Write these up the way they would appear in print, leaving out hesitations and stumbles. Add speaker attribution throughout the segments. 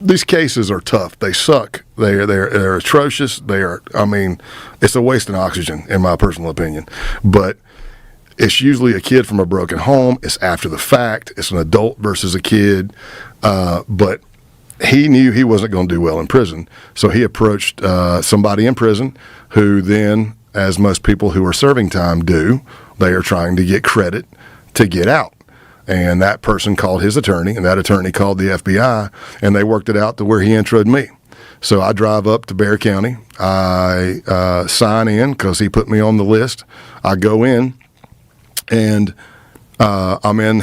Speaker 1: these cases are tough. They suck. They're atrocious. It's a waste of oxygen, in my personal opinion. But it's usually a kid from a broken home. It's after the fact. It's an adult versus a kid. But he knew he wasn't going to do well in prison. So he approached somebody in prison who then, as most people who are serving time do, they are trying to get credit to get out. And that person called his attorney, and that attorney called the FBI, and they worked it out to where he introed me. So I drive up to Bexar County. I sign in because he put me on the list. I go in, and I'm in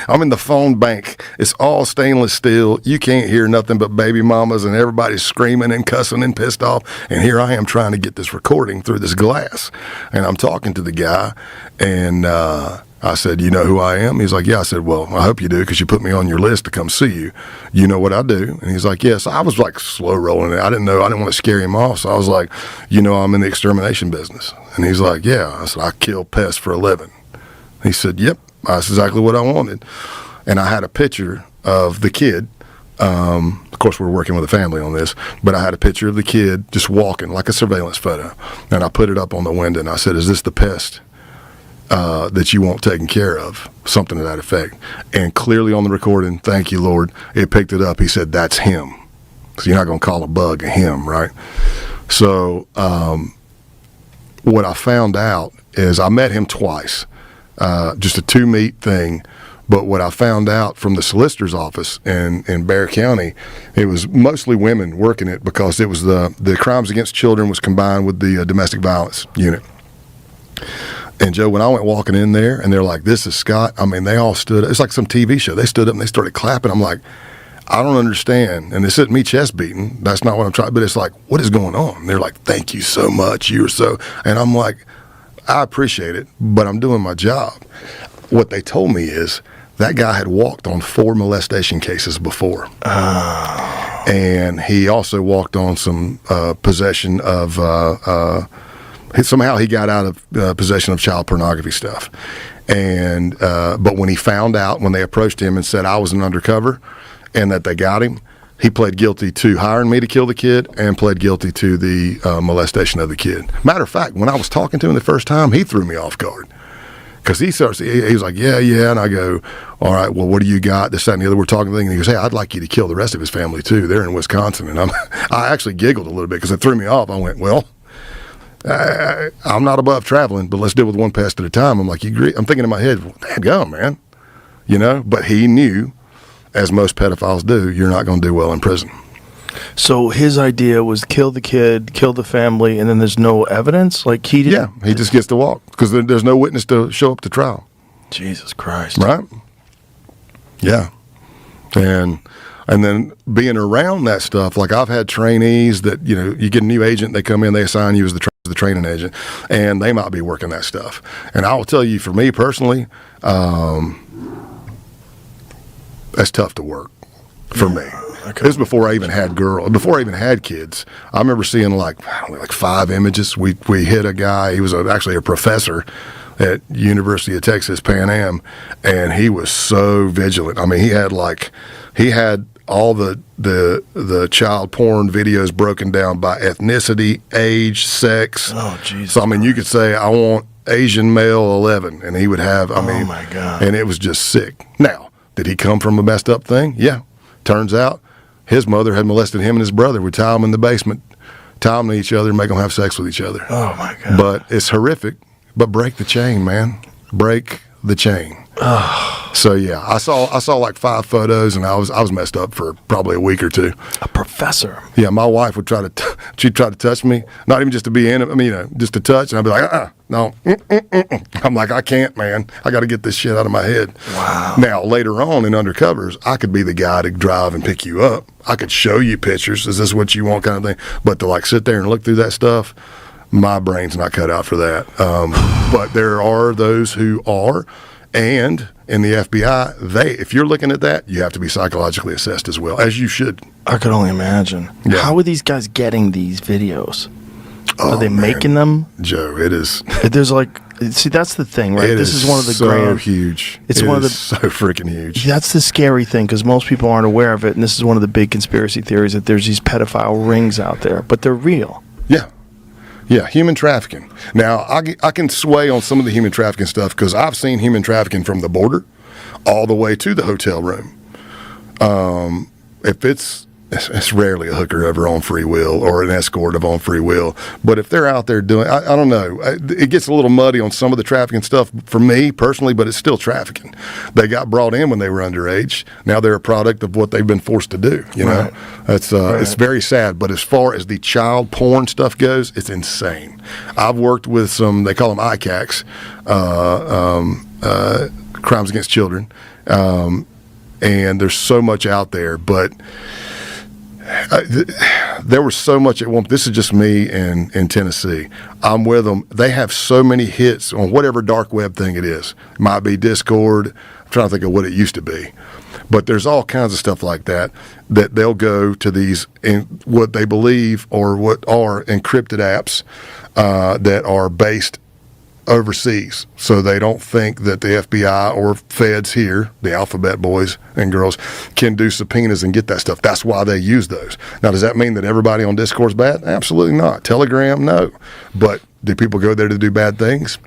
Speaker 1: I'm in the phone bank. It's all stainless steel. You can't hear nothing but baby mamas, and everybody's screaming and cussing and pissed off. And here I am trying to get this recording through this glass. And I'm talking to the guy, and I said, you know who I am? He's like, yeah. I said, well, I hope you do, because you put me on your list to come see you. You know what I do? And he's like, yes. I was like slow rolling it. I didn't want to scare him off. So I was like, I'm in the extermination business. And he's like, yeah. I said, I kill pests for a living. He said, yep, that's exactly what I wanted. And I had a picture of the kid. Of course, we're working with a family on this, but I had a picture of the kid just walking like a surveillance photo. And I put it up on the window, and I said, is this the pest that you want taken care of? Something to that effect. And clearly on the recording, thank you, Lord, it picked it up. He said, that's him. So you're not going to call a bug a him, right? So what I found out is I met him twice. Just a 2-meet thing. But what I found out from the solicitor's office in Bexar County, it was mostly women working it, because it was the crimes against children was combined with the domestic violence unit. And Joe, when I went walking in there and they're like, this is Scott, they all stood up. It's like some TV show. They stood up and they started clapping. I'm like, I don't understand. And this isn't me chest beating. That's not what I'm trying. But it's like, what is going on? And they're like, thank you so much. You were so. And I'm like, I appreciate it, but I'm doing my job. What they told me is that guy had walked on 4 molestation cases before. Oh. And he also walked on some possession of, somehow he got out of possession of child pornography stuff. And but when he found out, when they approached him and said I was an undercover and that they got him, he pled guilty to hiring me to kill the kid and pled guilty to the molestation of the kid. Matter of fact, when I was talking to him the first time, he threw me off guard. Because he was like, yeah. And I go, all right, well, what do you got? This, that, and the other. We're talking thing. And he goes, hey, I'd like you to kill the rest of his family, too. They're in Wisconsin. And I actually giggled a little bit because it threw me off. I went, well, I'm not above traveling, but let's deal with one pest at a time. I'm like, you agree? I'm thinking in my head, well, dadgum, man. But he knew, as most pedophiles do, you're not going to do well in prison.
Speaker 2: So his idea was kill the kid, kill the family, and then there's no evidence? Like he didn't?
Speaker 1: Yeah, he just gets to walk because there's no witness to show up to trial.
Speaker 2: Jesus Christ.
Speaker 1: Right? Yeah. And then being around that stuff, like I've had trainees that, you get a new agent, they come in, they assign you as the training agent, and they might be working that stuff. And I will tell you, for me personally, that's tough to work for me. Okay. This was before I even had kids. I remember seeing like 5 images. We hit a guy. He was actually a professor at University of Texas, Pan Am, and he was so vigilant. He had all the child porn videos broken down by ethnicity, age, sex.
Speaker 2: Oh, Jesus.
Speaker 1: So you could say I want Asian male 11, and he would have.
Speaker 2: Oh my God.
Speaker 1: And it was just sick. Now, did he come from a messed up thing? Yeah. Turns out his mother had molested him and his brother. Would tie them in the basement, tie them to each other, and make them have sex with each other.
Speaker 2: Oh, my God.
Speaker 1: But it's horrific. But break the chain, man. Break the chain.
Speaker 2: Oh.
Speaker 1: So, yeah, I saw like 5 photos, and I was messed up for probably a week or 2.
Speaker 2: A professor.
Speaker 1: Yeah, my wife would she'd try to touch me, not even just to be in it, just to touch, and I'd be like, no. I'm like, I can't, man. I got to get this shit out of my head.
Speaker 2: Wow.
Speaker 1: Now, later on in Undercovers, I could be the guy to drive and pick you up. I could show you pictures. Is this what you want, kind of thing? But to sit there and look through that stuff, my brain's not cut out for that. But there are those who are, and in the FBI, if you're looking at that, you have to be psychologically assessed as well, as you should.
Speaker 2: I could only imagine.
Speaker 1: Yeah.
Speaker 2: How are these guys getting these videos?
Speaker 1: Oh,
Speaker 2: are they making them?
Speaker 1: Joe, it is.
Speaker 2: There's See, that's the thing, right?
Speaker 1: It
Speaker 2: This is one of the
Speaker 1: so
Speaker 2: grand.
Speaker 1: huge.
Speaker 2: It's
Speaker 1: It
Speaker 2: one of
Speaker 1: is
Speaker 2: the.
Speaker 1: so freaking huge.
Speaker 2: That's the scary thing because most people aren't aware of it, and this is one of the big conspiracy theories that there's these pedophile rings out there, but they're real.
Speaker 1: Yeah. Yeah, human trafficking. Now, I can sway on some of the human trafficking stuff because I've seen human trafficking from the border all the way to the hotel room. If it's rarely a hooker ever on free will or an escort of on free will. But if they're out there doing, I don't know, it gets a little muddy on some of the trafficking stuff for me personally, but it's still trafficking. They got brought in when they were underage. Now they're a product of what they've been forced to do. You know, that's it's very sad. But as far as the child porn stuff goes, it's insane. I've worked with some, they call them ICACs, crimes against children, and there's so much out there, but. There was so much at one. This is just me in Tennessee. I'm with them. They have so many hits on whatever dark web thing it is. Might be Discord. I'm trying to think of what it used to be, but there's all kinds of stuff like that they'll go to these in what they believe or what are encrypted apps that are based overseas, so they don't think that the FBI or feds here, the alphabet boys and girls, can do subpoenas and get that stuff. That's why they use those. Now, does that mean that everybody on Discord's bad? Absolutely not. Telegram, no. But do people go there to do bad things?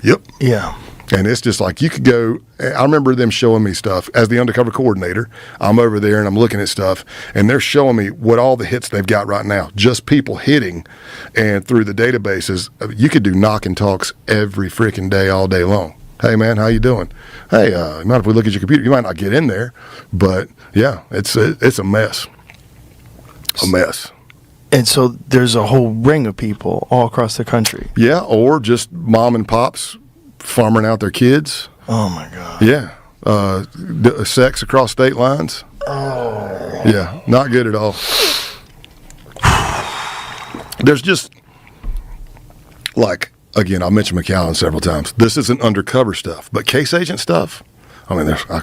Speaker 1: Yep.
Speaker 2: Yeah.
Speaker 1: And it's just like you could go. I remember them showing me stuff as the undercover coordinator. I'm over there and I'm looking at stuff, and they're showing me what all the hits they've got right now. Just people hitting, and through the databases, you could do knock and talks every freaking day, all day long. Hey man, how you doing? Hey, you mind if we look at your computer? You might not get in there, but yeah, it's a mess. A mess.
Speaker 2: And so there's a whole ring of people all across the country.
Speaker 1: Yeah, or just mom and pops farming out their kids.
Speaker 2: Oh my God.
Speaker 1: Yeah. Sex across state lines.
Speaker 2: Oh.
Speaker 1: Yeah, not good at all. There's just, like, again, I mentioned McAllen several times. This isn't undercover stuff, but case agent stuff. I mean, I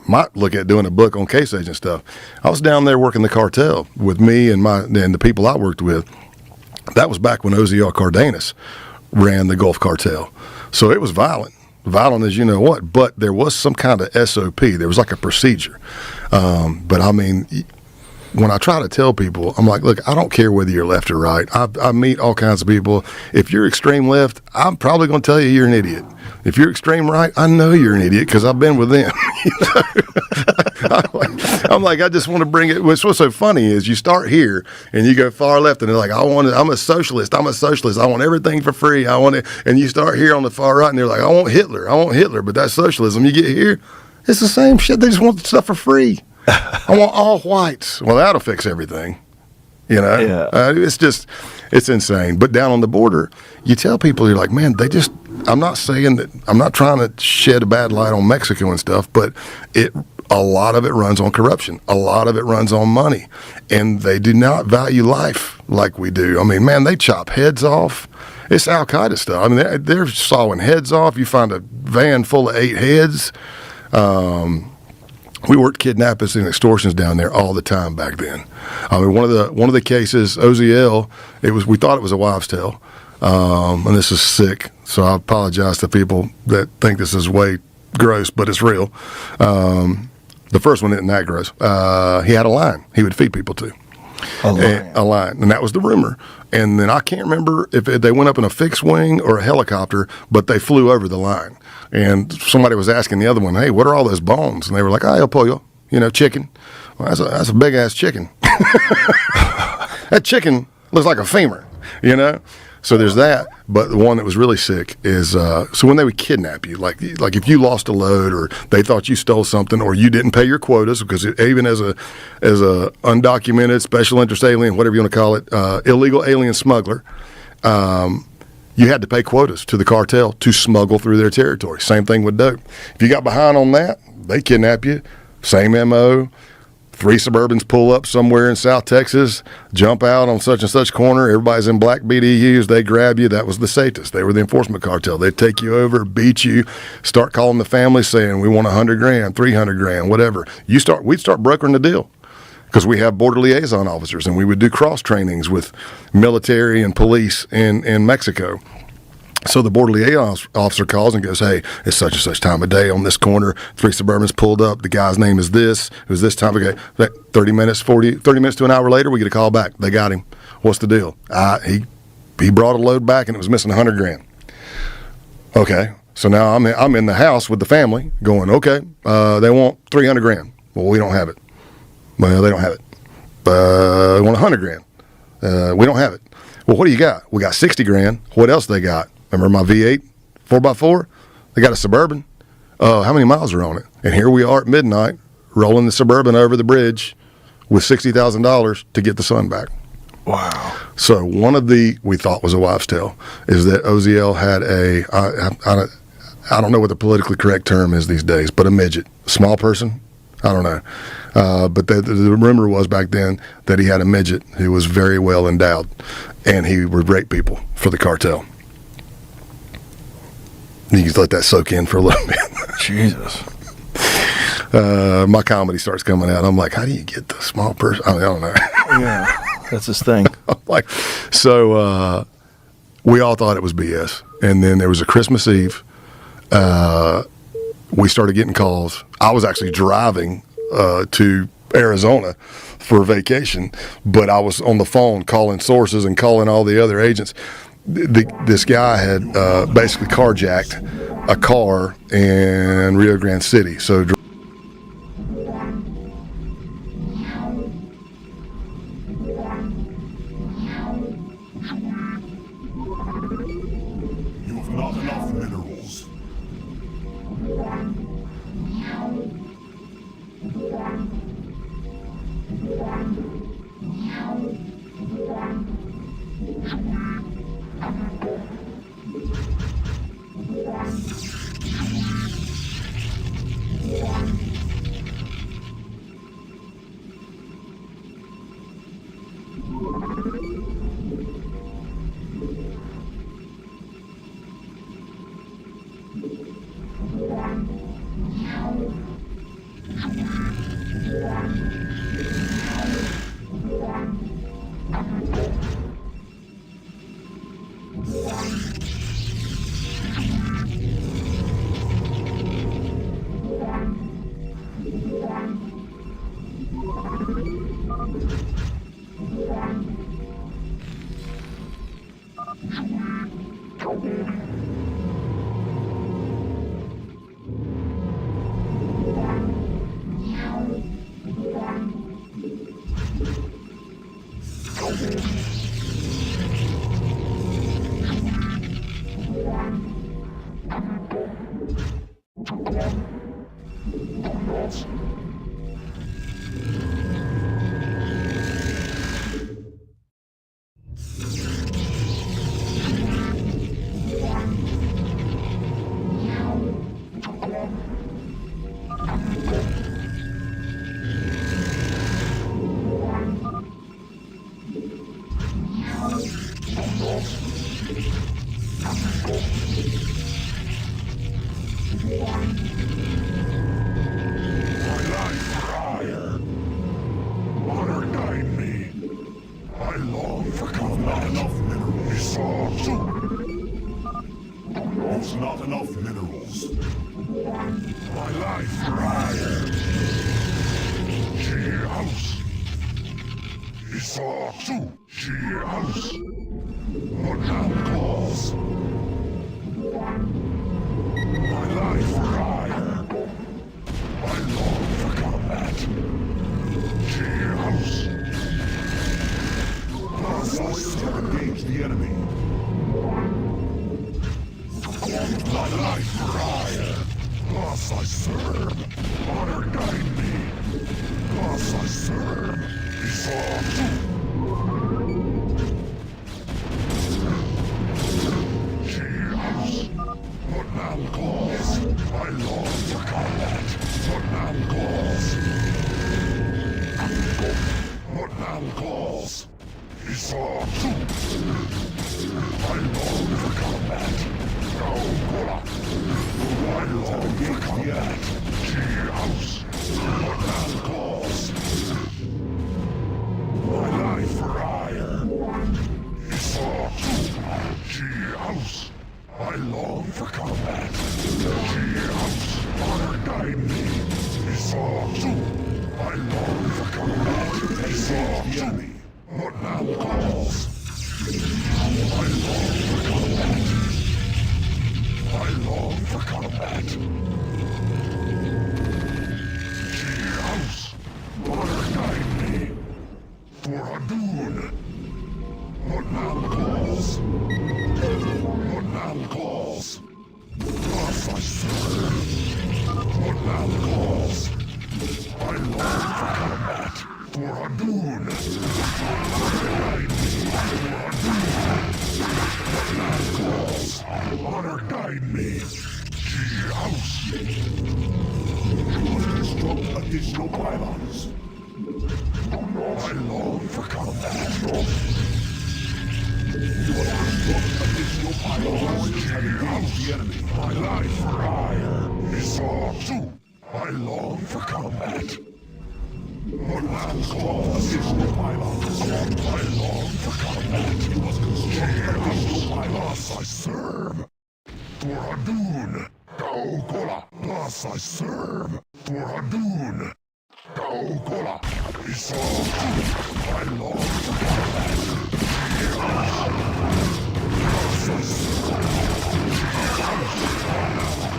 Speaker 1: might look at doing a book on case agent stuff. I was down there working the cartel with me and the people I worked with. That was back when OZL Cardenas ran the Gulf Cartel. So it was violent as you know what, but there was some kind of SOP. There was like a procedure. But I mean, when I try to tell people, I'm like, look, I don't care whether you're left or right. I meet all kinds of people. If you're extreme left, I'm probably going to tell you you're an idiot. If you're extreme right, I know you're an idiot because I've been with them. I'm like, I just want to bring it. What's so funny is you start here and you go far left and they're like, I'm a socialist. I want everything for free. I want it. And you start here on the far right and they're like, I want Hitler. But that's socialism. You get here, it's the same shit. They just want the stuff for free. I want all whites. Well, that'll fix everything. You know, it's insane. But down on the border, you tell people, you're like, man, I'm not saying that, I'm not trying to shed a bad light on Mexico and stuff, but a lot of it runs on corruption. A lot of it runs on money. And they do not value life like we do. I mean, man, they chop heads off. It's Al-Qaeda stuff. I mean, they're sawing heads off. You find a van full of 8 heads. We worked kidnappings and extortions down there all the time back then. I mean, one of the cases, OZL, we thought it was a wives' tale, and this is sick. So I apologize to people that think this is way gross, but it's real. The first one isn't that gross. He had a line he would feed people to. A line, and that was the rumor. And then I can't remember if they went up in a fixed wing or a helicopter, but they flew over the line. And somebody was asking the other one, hey, what are all those bones? And they were like, el pollo, chicken. Well, that's a big ass chicken. That chicken looks like a femur, So there's that. But the one that was really sick is, so when they would kidnap you, like if you lost a load or they thought you stole something or you didn't pay your quotas, because even as a undocumented special interest alien, whatever you want to call it, illegal alien smuggler, you had to pay quotas to the cartel to smuggle through their territory. Same thing with dope. If you got behind on that, they kidnap you. Same MO. 3 Suburbans pull up somewhere in South Texas, jump out on such and such corner. Everybody's in black BDUs. They grab you. That was the Satas. They were the enforcement cartel. They'd take you over, beat you, start calling the family saying, we want $100,000, $300,000, whatever. We'd start brokering the deal because we have border liaison officers, and we would do cross trainings with military and police in Mexico. So the border liaison officer calls and goes, hey, it's such and such time of day on this corner. 3 Suburbans pulled up. The guy's name is this. It was this time of day. 30 minutes to an hour later, we get a call back. They got him. What's the deal? He brought a load back and it was missing $100,000. Okay. So now I'm in the house with the family going, okay, they want $300,000. Well, we don't have it. Well, they don't have it. They want $100,000. We don't have it. Well, what do you got? We got $60,000. What else they got? Remember my V8 4x4? They got a Suburban. How many miles are on it? And here we are at midnight rolling the Suburban over the bridge with $60,000 to get the son back.
Speaker 2: Wow.
Speaker 1: So one of we thought was a wives' tale is that OZL had I don't know what the politically correct term is these days, but a midget, a small person. I don't know. But the rumor was back then that he had a midget who was very well endowed and he would rape people for the cartel. You can let that soak in for a little bit.
Speaker 2: Jesus.
Speaker 1: My comedy starts coming out. I'm like, how do you get the small person? I don't know.
Speaker 2: Yeah, that's his thing.
Speaker 1: So we all thought it was BS. And then there was a Christmas Eve. We started getting calls. I was actually driving to Arizona for a vacation, but I was on the phone calling sources and calling all the other agents. This guy had basically carjacked a car in Rio Grande City. So
Speaker 3: You have not enough minerals. Not enough minerals. My life prior. She house. He saw too. She house. What now calls? My life prior. I long for combat. She house. Warriors have engaged the enemy. My life prior. Thus I serve. Honor guide me. Thus I serve. He saw too. She house. What now calls? I long for combat. What now calls? What now calls? He saw too. I long for combat. I long for combat. She house. What now calls? My life for ire. He saw too. She house. I engage the enemy. What now calls? I long for combat. House, honor guide me. For Adun. What now calls? What now calls? Thus I serve. What now calls? I long for combat. For Adun. Honor guide me. House. You must construct additional pylons. I long for combat. You must construct additional pylons and engage the enemy. My life for hire is all too. I long for combat. What now calls additional pylons? I long for combat. You must construct additional pylons. I serve. For Adun. Kaukola. Thus I serve. For Adun. Kaukola. Is all true. I long for combat. Thus I serve.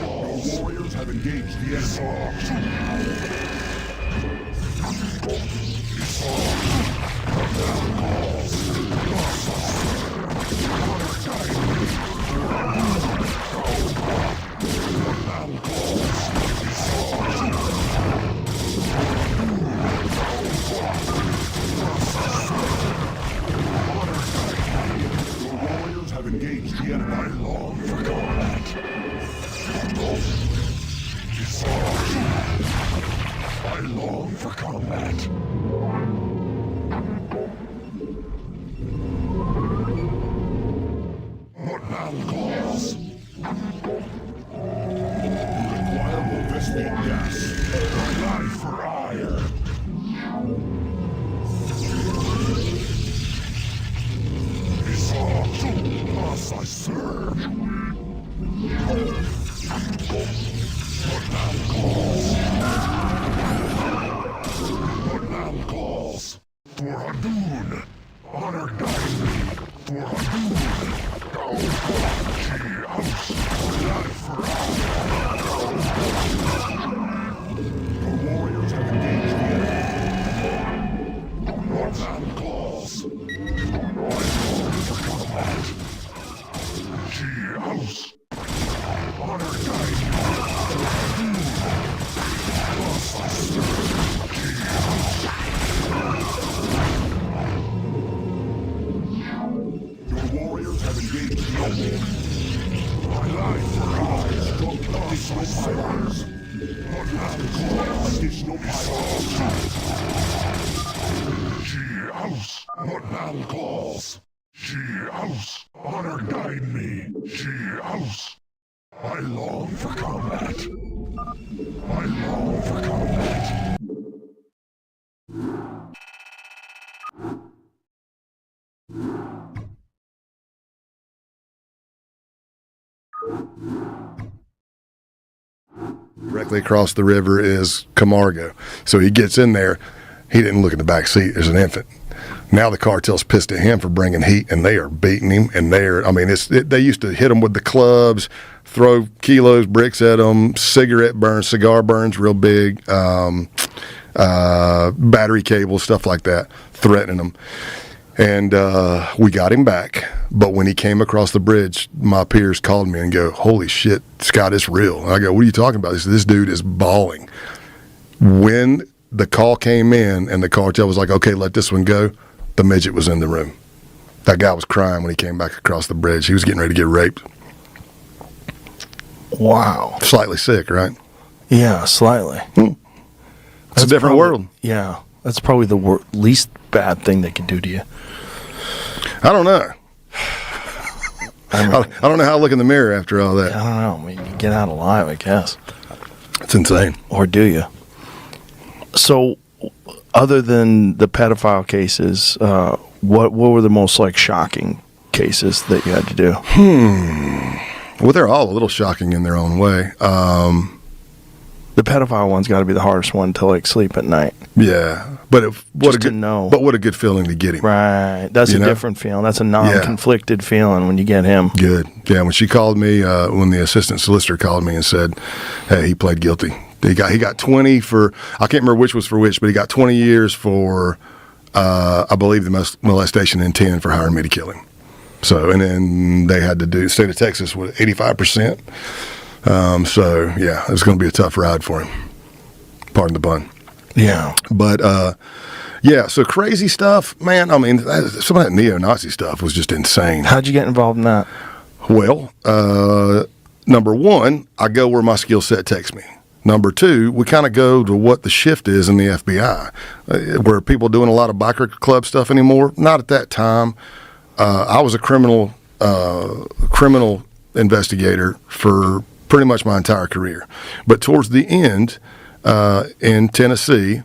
Speaker 3: Our warriors have engaged the enemy. Is all true. Is all true. Now calls. Thus I serve. Honor guide me. For Adun. Kaukola. Now calls. Is all true. Have engaged the enemy. I long for combat. It's all true. I long for combat. What now calls? Require more Vespine gas. My life for hire. It's all true. Thus I serve. What now calls? What now calls? For Adun. Honor guide me. For Adun. House. Life for all. The warriors have engaged the enemy. What now calls? House. Honor guide me. Thus I serve. Your warriors have engaged the enemy. My life for hire. Additional pylons. What now calls? Additional pylons. House. What now calls? House. Honor guide me. House. I long for combat. I long for combat.
Speaker 1: Directly across the river is Camargo. So he gets in there. He didn't look in the back seat. There's an infant. Now the cartel's pissed at him for bringing heat, and they are beating him. And they used to hit him with the clubs, throw kilos, bricks at him, cigar burns real big, battery cables, stuff like that, threatening him. And we got him back. But when he came across the bridge, my peers called me and go, "Holy shit, Scott, it's real." And I go, "What are you talking about?" They said, "This dude is bawling." When the call came in and the cartel was like, "Okay, let this one go," the midget was in the room. That guy was crying when he came back across the bridge. He was getting ready to get raped.
Speaker 2: Wow.
Speaker 1: Slightly sick, right?
Speaker 2: Yeah, slightly.
Speaker 1: It's a different world.
Speaker 2: Yeah. That's probably the least bad thing they could do to you.
Speaker 1: I don't know. I don't know how I look in the mirror after all that.
Speaker 2: I don't know. I mean, you get out alive, I guess.
Speaker 1: It's insane.
Speaker 2: Or do you? So, other than the pedophile cases, what were the most shocking cases that you had to do?
Speaker 1: Well, they're all a little shocking in their own way.
Speaker 2: The pedophile one's got to be the hardest one to like sleep at night.
Speaker 1: Yeah, but what a good feeling to get him.
Speaker 2: Right, that's a different feeling. That's a non-conflicted feeling when you get him.
Speaker 1: Good. Yeah, when she called me, when the assistant solicitor called me and said, "Hey, he pled guilty. He got 20 for, I can't remember which was for which, but he got 20 years for, I believe, the molestation and 10 for hiring me to kill him." So, and then they had to do state of Texas with 85%. So yeah, it's going to be a tough ride for him. Pardon the pun.
Speaker 2: Yeah.
Speaker 1: But, yeah, so crazy stuff, man. I mean, some of that neo-Nazi stuff was just insane.
Speaker 2: How'd you get involved in that?
Speaker 1: Well, number one, I go where my skill set takes me. Number two, we kind of go to what the shift is in the FBI. Were people doing a lot of biker club stuff anymore? Not at that time. I was a criminal investigator for pretty much my entire career. But towards the end, in Tennessee,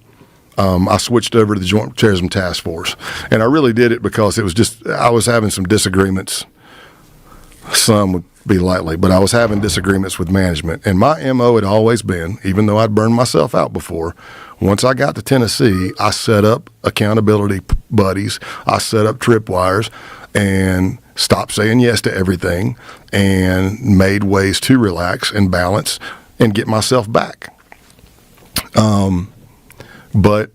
Speaker 1: I switched over to the Joint Terrorism Task Force. And I really did it because it was just, I was having some disagreements. Some would be lightly, but I was having disagreements with management. And my MO had always been, even though I'd burned myself out before, once I got to Tennessee, I set up accountability buddies. I set up tripwires and stopped saying yes to everything and made ways to relax and balance and get myself back. But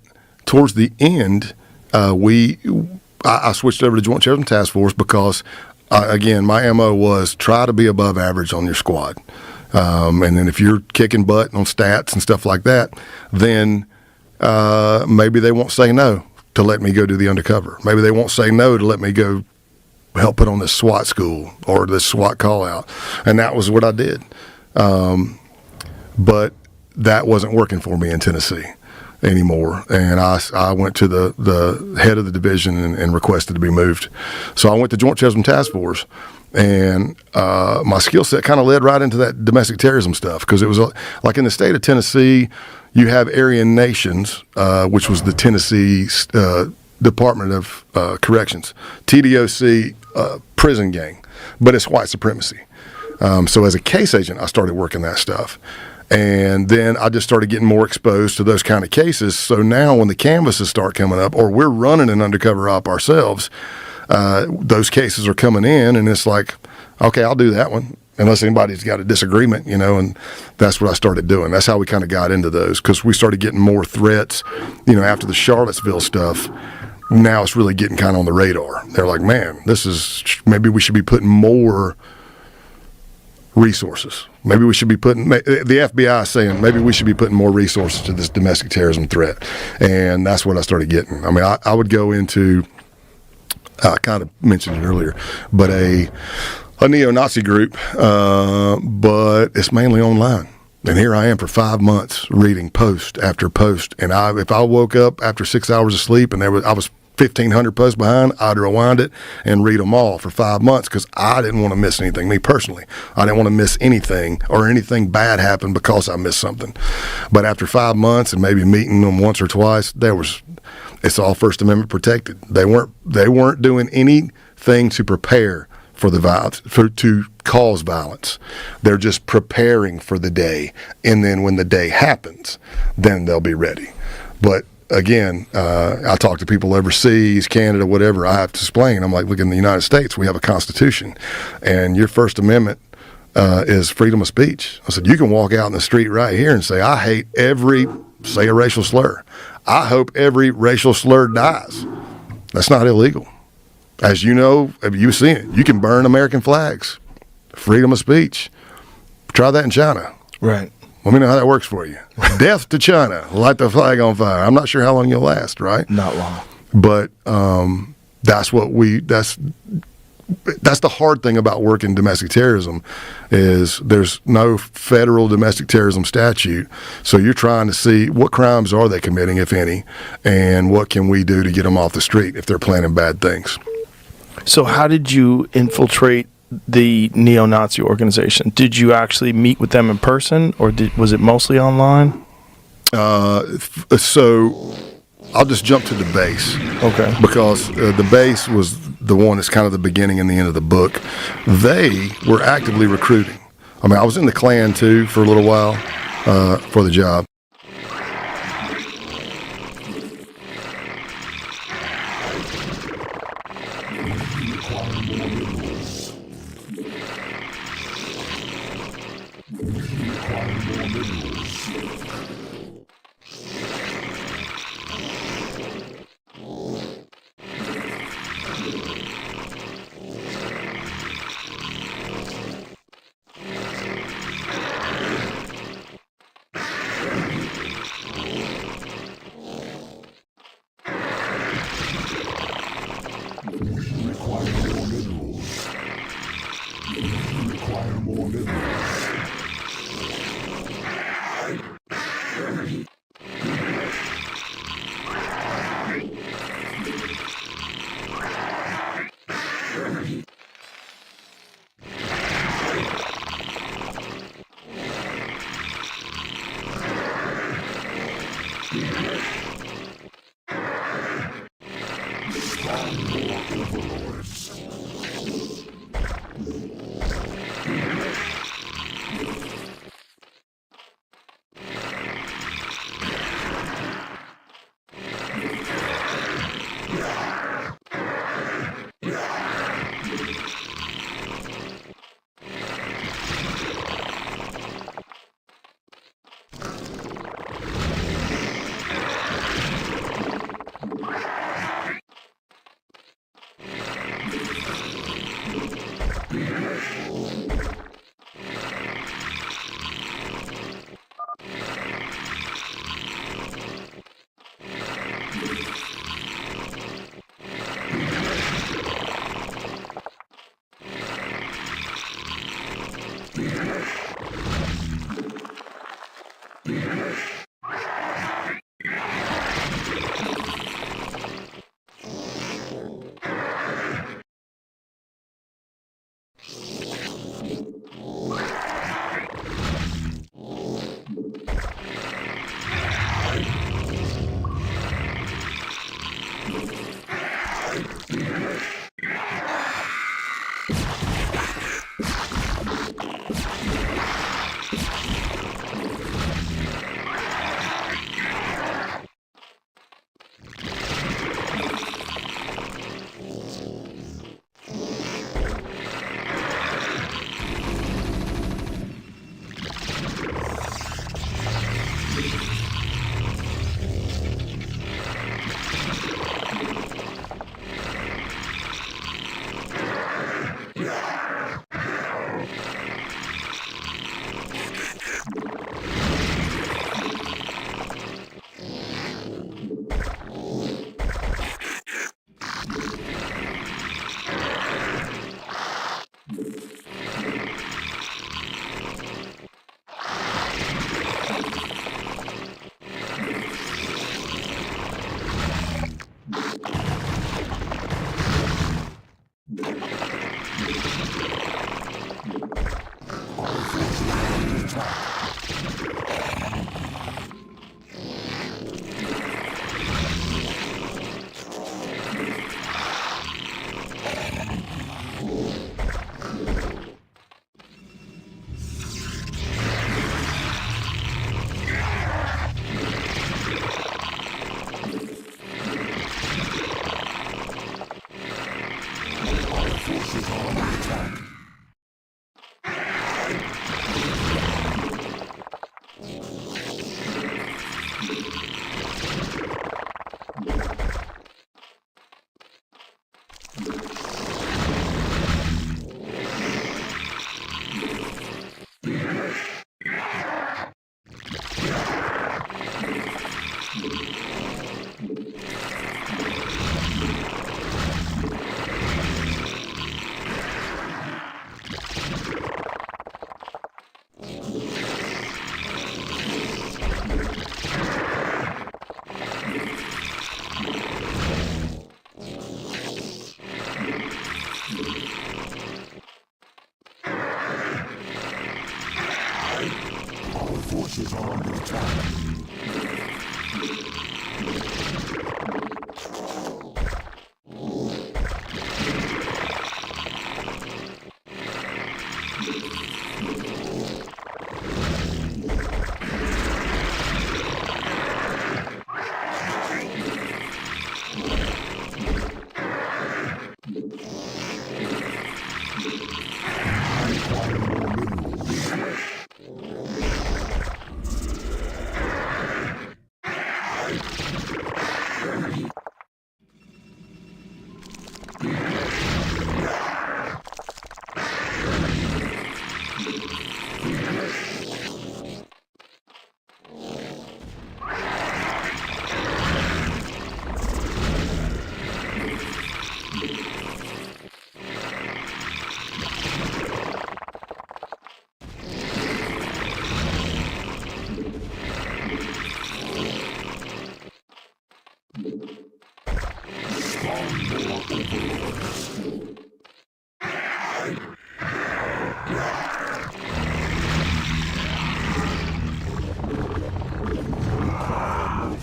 Speaker 1: towards the end, I switched over to Joint Terrorism Task Force because, again, my MO was try to be above average on your squad. And then if you're kicking butt on stats and stuff like that, then maybe they won't say no to let me go do the undercover. Maybe they won't say no to let me go help put on this SWAT school or this SWAT call out. And that was what I did. But that wasn't working for me in Tennessee anymore. And I went to the head of the division and requested to be moved. So I went to Joint Terrorism Task Force, and my skill set kind of led right into that domestic terrorism stuff, because it was like in the state of Tennessee, you have Aryan Nations, which was the Tennessee Department of Corrections, TDOC prison gang, but it's white supremacy. So as a case agent, I started working that stuff. And then I just started getting more exposed to those kind of cases. So now when the canvases start coming up, or we're running an undercover op ourselves, those cases are coming in, and it's like, okay, I'll do that one, unless anybody's got a disagreement, and that's what I started doing. That's how we kind of got into those, because we started getting more threats, after the Charlottesville stuff. Now it's really getting kind of on the radar. They're like, man, maybe we should be putting more resources. Maybe we should be putting, the FBI is saying, maybe we should be putting more resources to this domestic terrorism threat. And that's what I started getting. I mean, I would go into, I kind of mentioned it earlier, but a neo-Nazi group, but it's mainly online. And here I am for 5 months reading post after post. And if I woke up after 6 hours of sleep and I was 1,500 posts behind, I'd rewind it and read them all for 5 months, because I didn't want to miss anything. Me personally, I didn't want to miss anything or anything bad happen because I missed something. But after 5 months and maybe meeting them once or twice, it's all First Amendment protected. They weren't doing anything to prepare for the violence, to cause violence. They're just preparing for the day, and then when the day happens, then they'll be ready. But again, I talk to people overseas, Canada, whatever. I have to explain. I'm like, look, in the United States, we have a Constitution, and your First Amendment is freedom of speech. I said, you can walk out in the street right here and say, I hate say a racial slur. I hope every racial slur dies. That's not illegal. As you know, you've seen it. You can burn American flags. Freedom of speech. Try that in China.
Speaker 2: Right.
Speaker 1: Let me know how that works for you. Death to China. Light the flag on fire. I'm not sure how long you'll last, right?
Speaker 2: Not long.
Speaker 1: But that's the hard thing about working domestic terrorism, is there's no federal domestic terrorism statute. So you're trying to see what crimes are they committing, if any, and what can we do to get them off the street if they're planning bad things.
Speaker 2: So how did you infiltrate the neo-Nazi organization? Did you actually meet with them in person, or was it mostly online?
Speaker 1: So I'll just jump to the base.
Speaker 2: Okay.
Speaker 1: Because the base was the one that's kind of the beginning and the end of the book. They were actively recruiting. I mean, I was in the Klan too for a little while, for the job.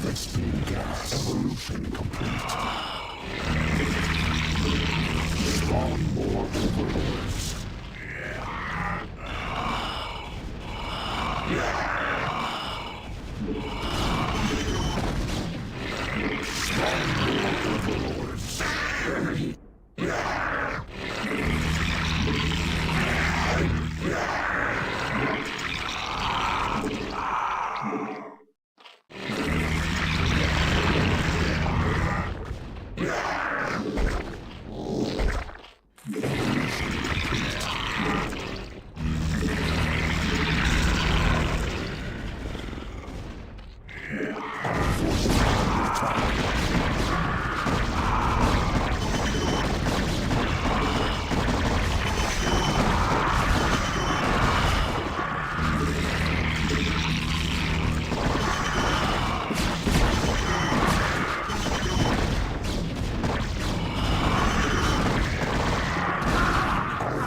Speaker 3: Vespene gas. Evolution complete. Spawn more overlords.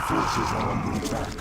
Speaker 3: Forces are under attack.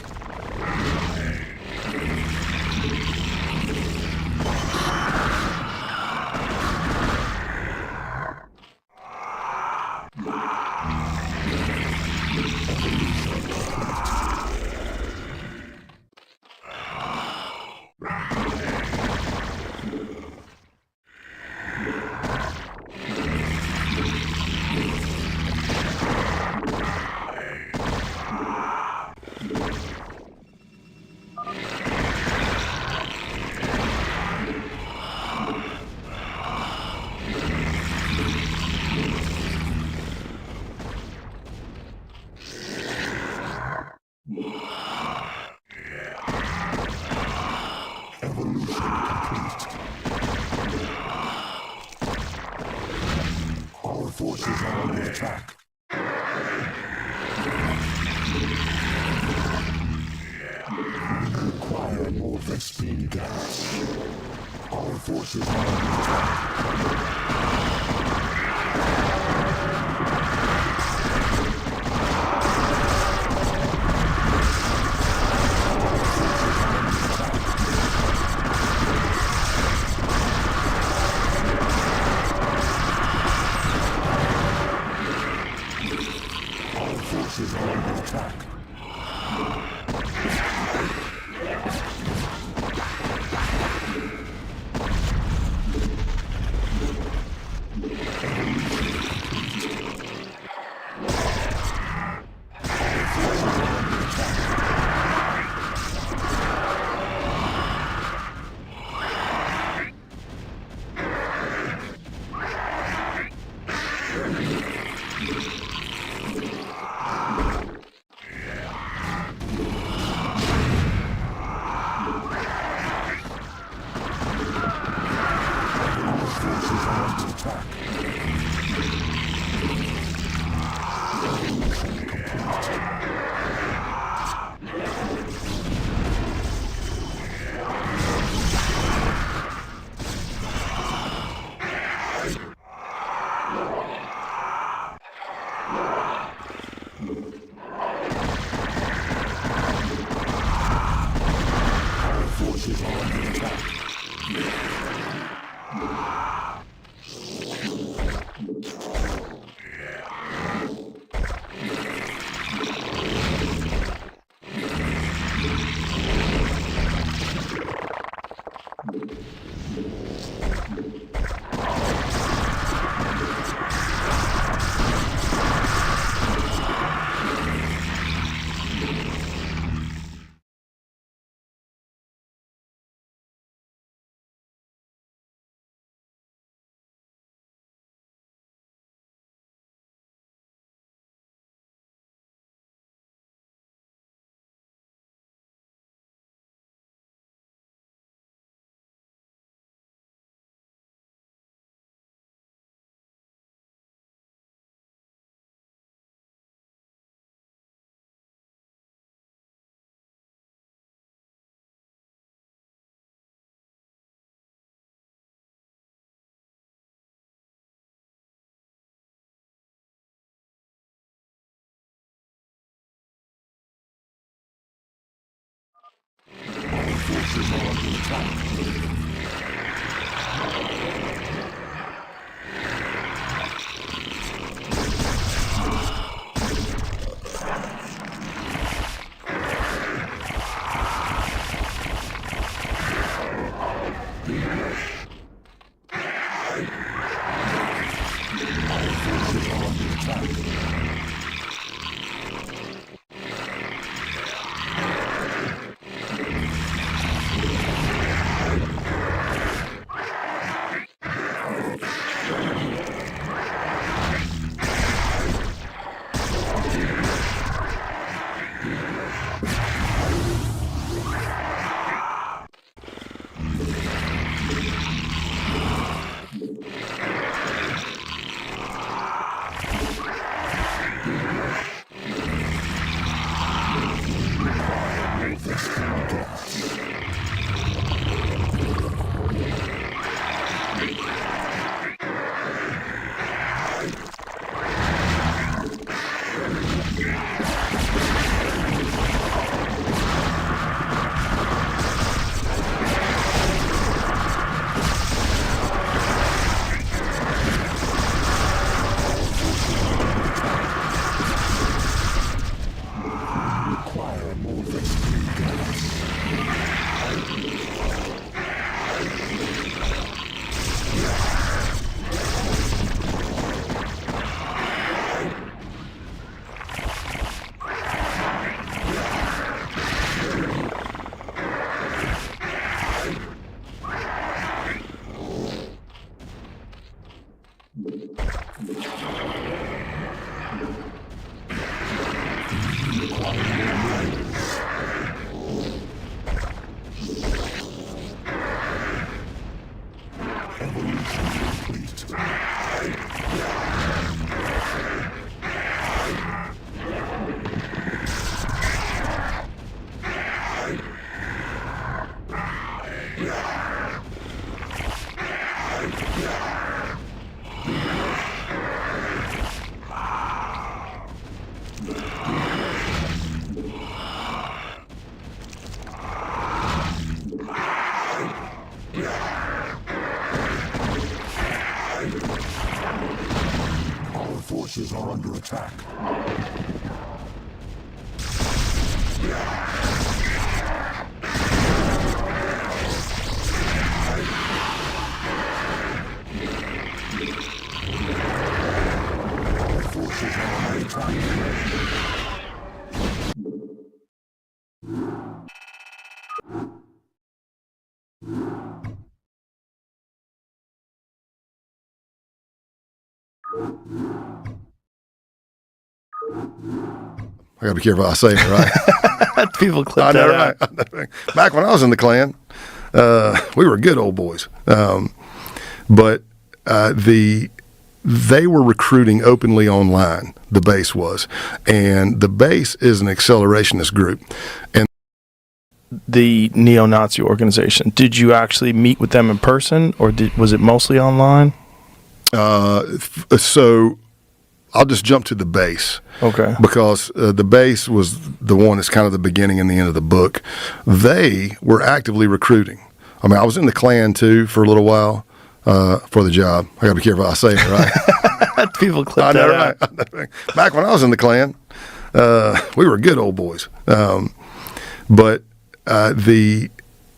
Speaker 3: Our forces are under attack. We require more Vespene gas. Our forces are under attack. Our forces are under attack. forces are under attack. Our forces are under attack.
Speaker 1: I gotta be careful how I say it, right?
Speaker 2: People clip
Speaker 1: I know,
Speaker 2: that out.
Speaker 1: right? I know. Back when I was in the Klan, we were good old boys. But they were recruiting openly online, the base was. And the base is an accelerationist group. And
Speaker 2: The neo-Nazi organization. Did you actually meet with them in person, or was it mostly online?
Speaker 1: so I'll just jump to the base.
Speaker 2: Okay.
Speaker 1: Because the base was the one that's kind of the beginning and the end of the book. They were actively recruiting. I mean, I was in the Klan too for a little while for the job. I got to be careful how I say it, right?
Speaker 2: People clip
Speaker 1: I know,
Speaker 2: that out.
Speaker 1: right? I know. Back when I was in the Klan, we were good old boys. But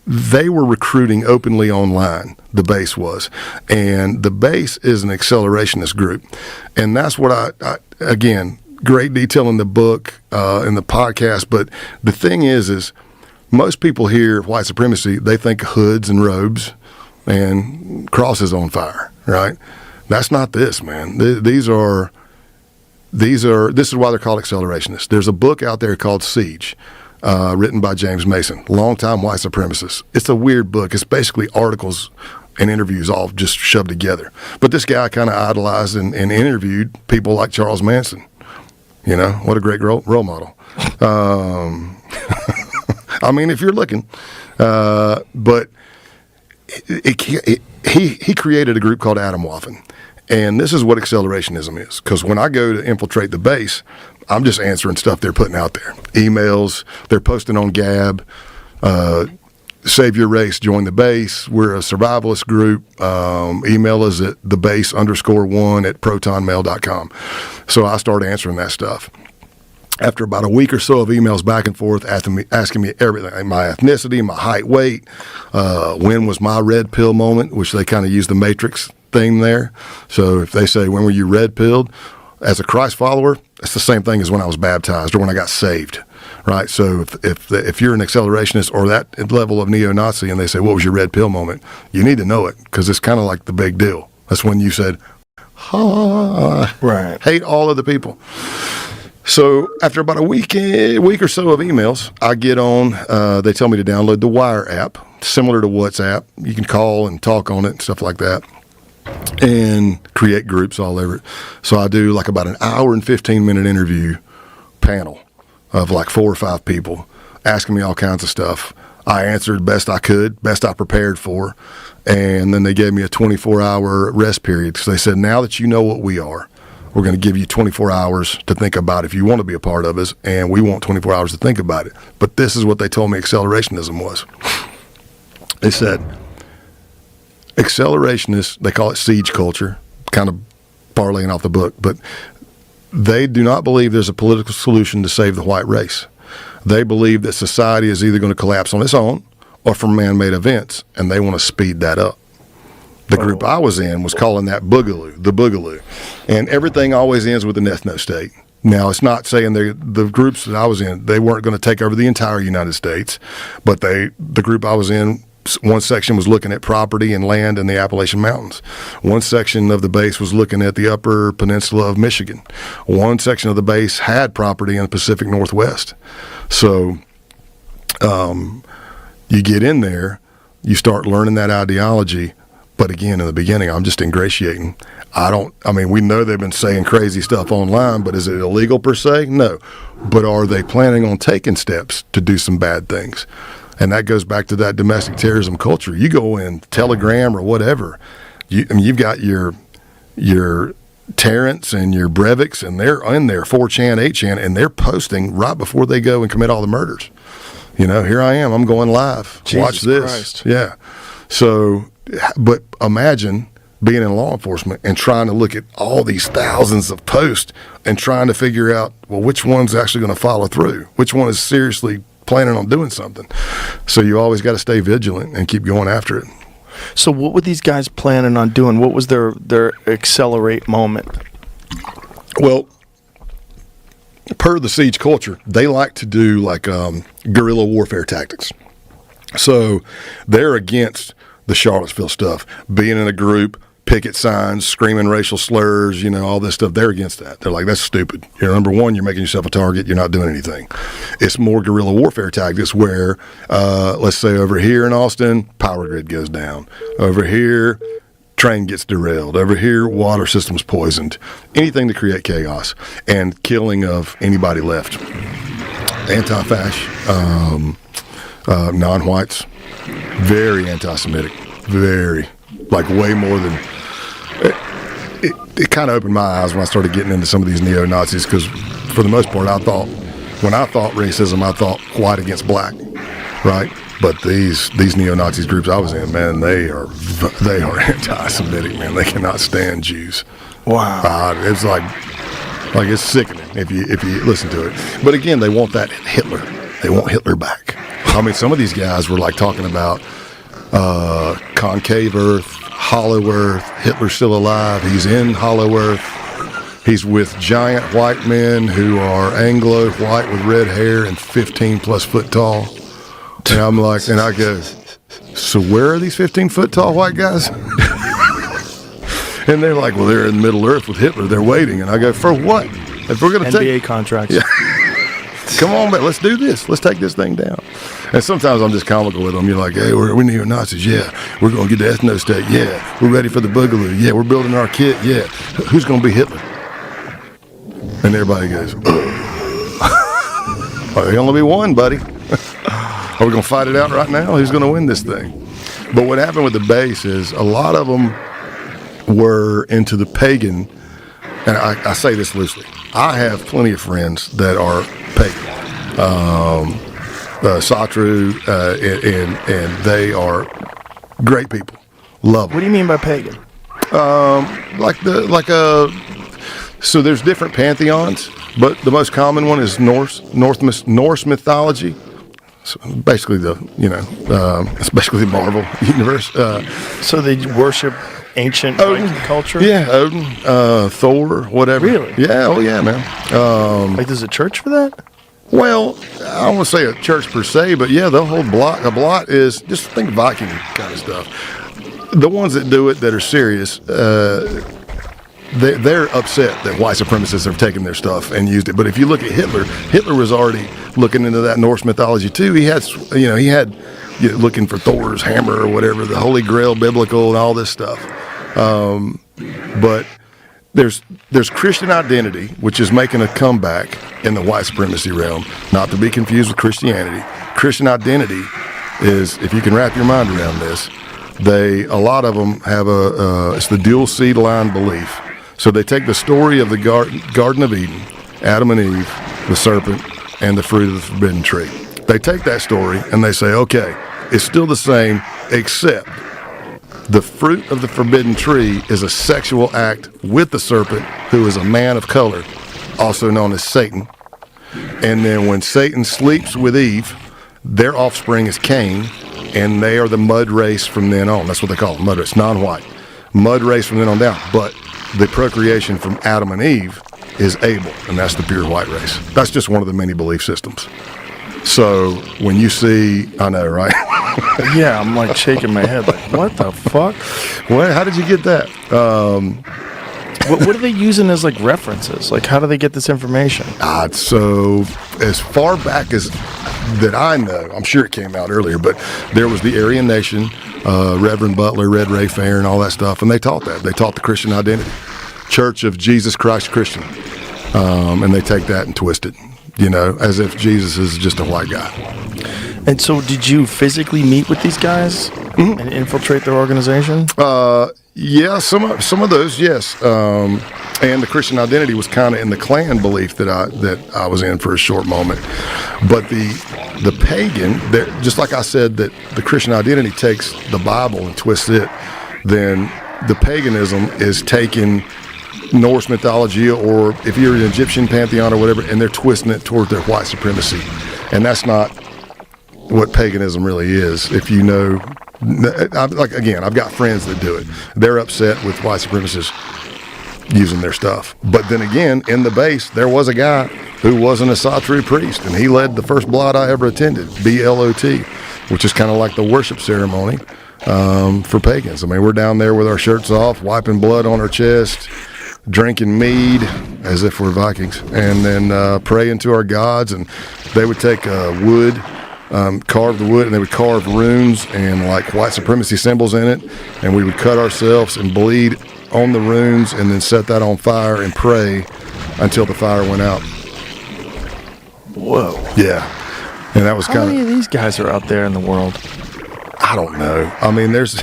Speaker 1: they were recruiting openly online, the base was. And the base is an accelerationist group. And that's what I again, great detail in the book, in the podcast. But the thing is most people hear white supremacy, they think hoods and robes and crosses on fire, right? That's not this, man. This is why they're called accelerationists. There's a book out there called Siege, written by James Mason, longtime white supremacist. It's a weird book. It's basically articles and interviews all just shoved together. But this guy kind of idolized and interviewed people like Charles Manson. You know, what a great role model. I mean, if you're looking, but he created a group called Atomwaffen. And this is what accelerationism is. Because when I go to infiltrate the base, I'm just answering stuff they're putting out there. Emails, they're posting on Gab, Save your race, join the base. We're a survivalist group. Email us at thebase_1@protonmail.com. So I start answering that stuff. After about a week or so of emails back and forth asking me everything, my ethnicity, my height, weight, when was my red pill moment, which they kind of use the Matrix thing there. So if they say, when were you red pilled? As a Christ follower, it's the same thing as when I was baptized or when I got saved, right? So if you're an accelerationist or that level of neo-Nazi and they say, what was your red pill moment? You need to know it because it's kind of like the big deal. That's when you said,
Speaker 2: Right.
Speaker 1: hate all of the people. So after about a week or so of emails, I get on, they tell me to download the Wire app, similar to WhatsApp. You can call and talk on it and stuff like that, and create groups all over it. So I do like about an hour and 15-minute interview panel of like 4 or 5 people asking me all kinds of stuff. I answered best I could, best I prepared for, and then they gave me a 24-hour rest period because they said, now that you know what we are, we're going to give you 24 hours to think about if you want to be a part of us, and we want 24 hours to think about it. But this is what they told me accelerationism was. They said, accelerationists, they call it siege culture, kind of parlaying off the book, but they do not believe there's a political solution to save the white race. They believe that society is either going to collapse on its own or from man-made events, and they want to speed that up. The group I was in was calling that boogaloo, the boogaloo. And everything always ends with an ethno-state. Now, it's not saying the groups that I was in, they weren't going to take over the entire United States, but the group I was in, one section was looking at property and land in the Appalachian Mountains. One section of the base was looking at the upper peninsula of Michigan. One section of the base had property in the Pacific Northwest. So you get in there, you start learning that ideology. But again, in the beginning, I'm just ingratiating. We know they've been saying crazy stuff online, but is it illegal per se? No. But are they planning on taking steps to do some bad things? And that goes back to that domestic terrorism culture. You go in Telegram or whatever, you've got your Terrence and your Breiviks, and they're in there, 4chan, 8chan, and they're posting right before they go and commit all the murders. Here I am. I'm going live.
Speaker 2: Jesus
Speaker 1: Watch this.
Speaker 2: Christ.
Speaker 1: Yeah. So, but imagine being in law enforcement and trying to look at all these thousands of posts and trying to figure out, well, which one's actually going to follow through? Which one is seriously planning on doing something? So you always got to stay vigilant and keep going after it.
Speaker 2: So what were these guys planning on doing? What was their accelerate moment?
Speaker 1: Well, per the siege culture, they like to do like guerrilla warfare tactics. So they're against the Charlottesville stuff, being in a group, picket signs, screaming racial slurs, all this stuff. They're against that. They're like, that's stupid. Number one, you're making yourself a target. You're not doing anything. It's more guerrilla warfare tactics where, let's say over here in Austin, power grid goes down. Over here, train gets derailed. Over here, water system's poisoned. Anything to create chaos and killing of anybody left. Anti-fasc, non-whites, very anti-Semitic, very, like way more than, it kind of opened my eyes when I started getting into some of these neo-Nazis, because for the most part, when I thought racism, I thought white against black, right? But these neo-Nazis groups I was in, man, they are anti-Semitic, man. They cannot stand Jews.
Speaker 2: Wow.
Speaker 1: It's like it's sickening if you listen to it. But again, they want that Hitler. They want Hitler back. Some of these guys were like talking about concave Earth, hollow Earth. Hitler's still alive. He's in hollow Earth. He's with giant white men who are Anglo white with red hair and 15+ foot tall. And I'm like, and I go, so where are these 15-foot tall white guys? And they're like, well, they're in Middle Earth with Hitler. They're waiting. And I go, for what? If we're going to
Speaker 2: NBA contracts.
Speaker 1: Yeah. Come on, man, let's do this. Let's take this thing down. And sometimes I'm just comical with them. You're like, hey, we're neo-Nazis. Yeah. We're going to get the ethno-state. Yeah. We're ready for the boogaloo. Yeah. We're building our kit. Yeah. Who's going to be Hitler? And everybody goes, there'll only be one, buddy. Are we going to fight it out right now? Who's going to win this thing? But what happened with the base is a lot of them were into the pagan, and I say this loosely. I have plenty of friends that are pagan. Satru, and they are great people. Love them.
Speaker 2: What do you mean by pagan?
Speaker 1: So there's different pantheons, but the most common one is Norse mythology. So basically it's basically the Marvel universe.
Speaker 2: So they worship ancient
Speaker 1: Odin.
Speaker 2: Viking culture?
Speaker 1: Yeah, Odin, Thor, whatever.
Speaker 2: Really?
Speaker 1: Yeah, oh yeah, man.
Speaker 2: Like there's a church for that?
Speaker 1: Well, I don't want to say a church per se, but yeah, they'll hold blot. A blot is, just think Viking kind of stuff. The ones that do it that are serious, they're upset that white supremacists have taken their stuff and used it. But if you look at Hitler was already looking into that Norse mythology too. He had looking for Thor's hammer or whatever, the Holy Grail, biblical, and all this stuff. But there's Christian identity, which is making a comeback in the white supremacy realm, not to be confused with Christianity. Christian identity is, if you can wrap your mind around this, a lot of them have it's the dual seed line belief. So they take the story of the Garden of Eden, Adam and Eve, the serpent, and the fruit of the forbidden tree. They take that story and they say, okay, it's still the same, except the fruit of the forbidden tree is a sexual act with the serpent, who is a man of color, also known as Satan. And then when Satan sleeps with Eve, their offspring is Cain, and they are the mud race from then on. That's what they call it, mud race, non-white. Mud race from then on down. But the procreation from Adam and Eve is Abel, and that's the pure white race. That's just one of the many belief systems. So when you see, I know, right?
Speaker 2: Yeah, I'm like shaking my head like, what the fuck?
Speaker 1: Well, how did you get that?
Speaker 2: What are they using as like references? Like, how do they get this information?
Speaker 1: So as far back as that I know, I'm sure it came out earlier, but there was the Aryan Nation, Reverend Butler, Red Ray Fair, and all that stuff, and they taught that. They taught the Christian identity, Church of Jesus Christ Christian, and they take that and twist it, as if Jesus is just a white guy.
Speaker 2: And so did you physically meet with these guys and infiltrate their organization?
Speaker 1: Yeah, some of those, yes. And the Christian identity was kind of in the clan belief that I was in for a short moment. But the pagan, just like I said, that the Christian identity takes the Bible and twists it, then the paganism is taking Norse mythology, or if you're an Egyptian pantheon or whatever, and they're twisting it toward their white supremacy. And that's not what paganism really is. If you know, I've got friends that do it. They're upset with white supremacists using their stuff. But then again, in the base, there was a guy who wasn't a Satru priest, and he led the first blot I ever attended, BLOT, which is kind of like the worship ceremony for pagans. I mean, we're down there with our shirts off, wiping blood on our chest, drinking mead as if we're Vikings, and then praying to our gods. And they would take wood, carve the wood, and they would carve runes and like white supremacy symbols in it, and we would cut ourselves and bleed on the runes and then set that on fire and pray until the fire went out.
Speaker 2: Whoa.
Speaker 1: Yeah. And that was
Speaker 2: How
Speaker 1: kind
Speaker 2: many
Speaker 1: of,
Speaker 2: of these guys are out there in the world?
Speaker 1: I don't know. I mean, there's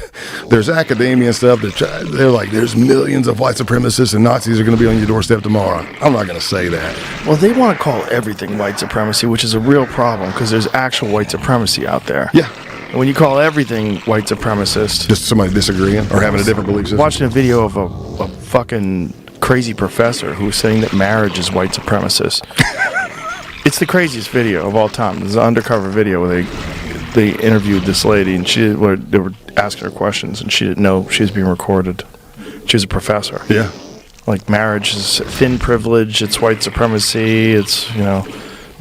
Speaker 1: academia and stuff that they're like, there's millions of white supremacists and Nazis are going to be on your doorstep tomorrow. I'm not going to say that.
Speaker 2: Well, they want to call everything white supremacy, which is a real problem because there's actual white supremacy out there.
Speaker 1: Yeah.
Speaker 2: And when you call everything white supremacist,
Speaker 1: Just somebody disagreeing or having a different belief system.
Speaker 2: watching a video of a fucking crazy professor who was saying that marriage is white supremacist. It's the craziest video of all time. There's an undercover video where they interviewed this lady, and they were asking her questions, and she didn't know she was being recorded. She was a professor.
Speaker 1: Yeah.
Speaker 2: Like, marriage is thin privilege, it's white supremacy, it's,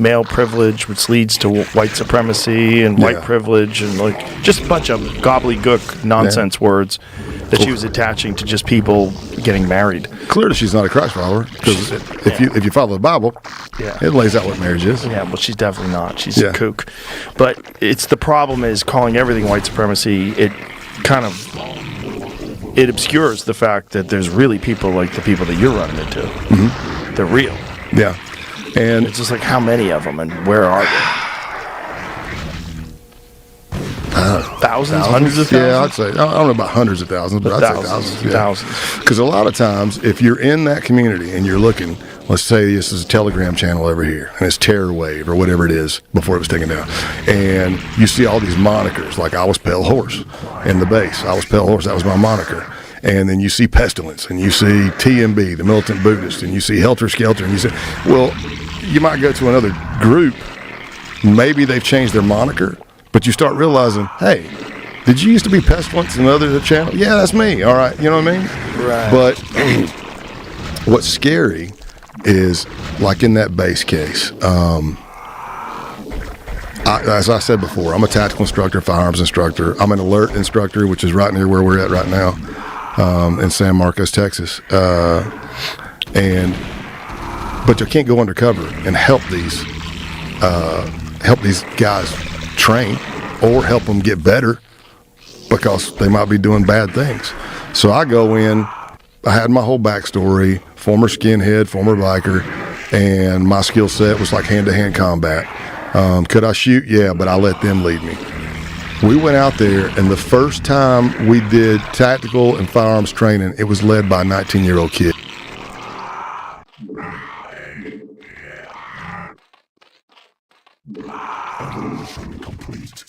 Speaker 2: male privilege, which leads to white supremacy and white privilege, and like just a bunch of gobbledygook nonsense words that she was attaching to just people getting married.
Speaker 1: Clearly she's not a Christ follower, because if you follow the Bible, it lays out what marriage is.
Speaker 2: Yeah, well, she's definitely not. She's a kook. But the problem is calling everything white supremacy, it kind of, it obscures the fact that there's really people like the people that you're running into. Mm-hmm. They're real.
Speaker 1: Yeah. And
Speaker 2: it's just like, how many of them and where are they? Thousands, hundreds of thousands?
Speaker 1: Yeah, I'd say, I don't know about hundreds of thousands, but I'd say thousands. Yeah. Because a lot of times, if you're in that community and you're looking, Let's say this is a Telegram channel over here, and it's Terror Wave or whatever it is before it was taken down. And you see all these monikers, like I was Pale Horse in the base. I was Pale Horse, that was my moniker. And then you see Pestilence, and you see TMB, the Militant Buddhist, and you see Helter Skelter, and you say, well, you might go to another group, maybe they've changed their moniker, but you start realizing, hey, did you used to be Pestilence in another channel? Yeah, that's me. All right, you know what I mean?
Speaker 2: Right.
Speaker 1: But what's scary is, like in that base case, as I said before, I'm a tactical instructor, firearms instructor. I'm an alert instructor, which is right near where we're at right now, in San Marcos, Texas. But you can't go undercover and help these guys train or help them get better because they might be doing bad things. So I go in. I had my whole backstory, former skinhead, former biker, and my skill set was like hand-to-hand combat. Could I shoot? Yeah, but I let them lead me. We went out there, and the first time we did tactical and firearms training, it was led by a 19-year-old kid.
Speaker 3: Evolution complete.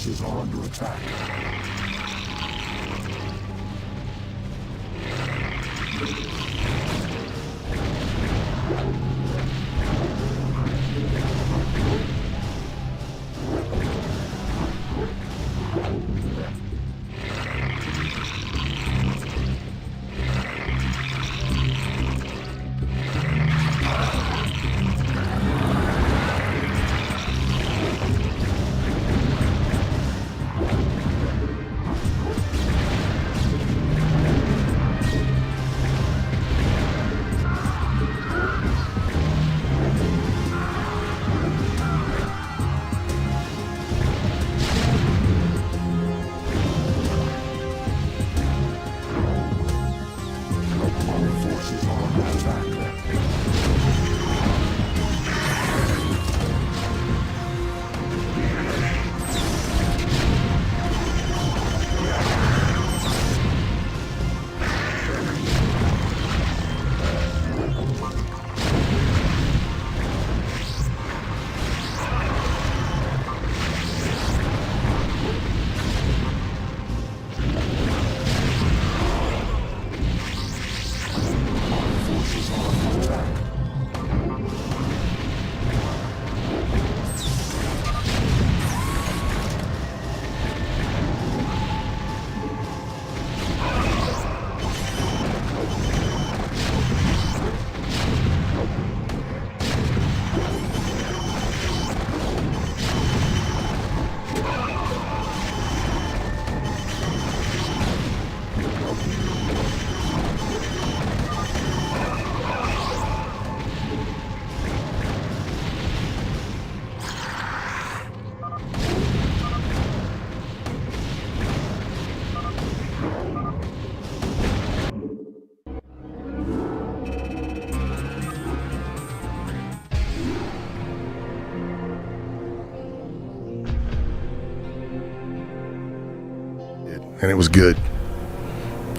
Speaker 3: forces are under attack.
Speaker 1: and it was good.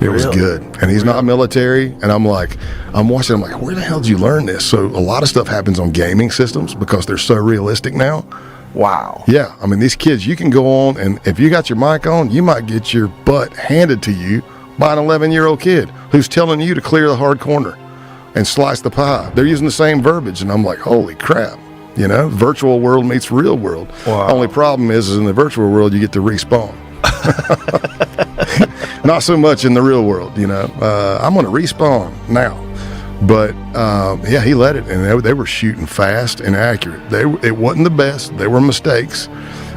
Speaker 1: It was
Speaker 2: Really?
Speaker 1: good. And he's not military. And I'm watching, I'm like, where the hell did you learn this? So a lot of stuff happens on gaming systems because they're so realistic now.
Speaker 2: Wow.
Speaker 1: Yeah. I mean, these kids, you can go on, and if you got your mic on, you might get your butt handed to you by an 11-year-old kid who's telling you to clear the hard corner and slice the pie. They're using the same verbiage. And I'm like, holy crap. You know, virtual world meets real world.
Speaker 2: Wow.
Speaker 1: Only problem is in the virtual world, you get to respawn. Not so much in the real world, you know. I'm going to respawn now. But, yeah, he let it, and they were shooting fast and accurate. It wasn't the best. There were mistakes.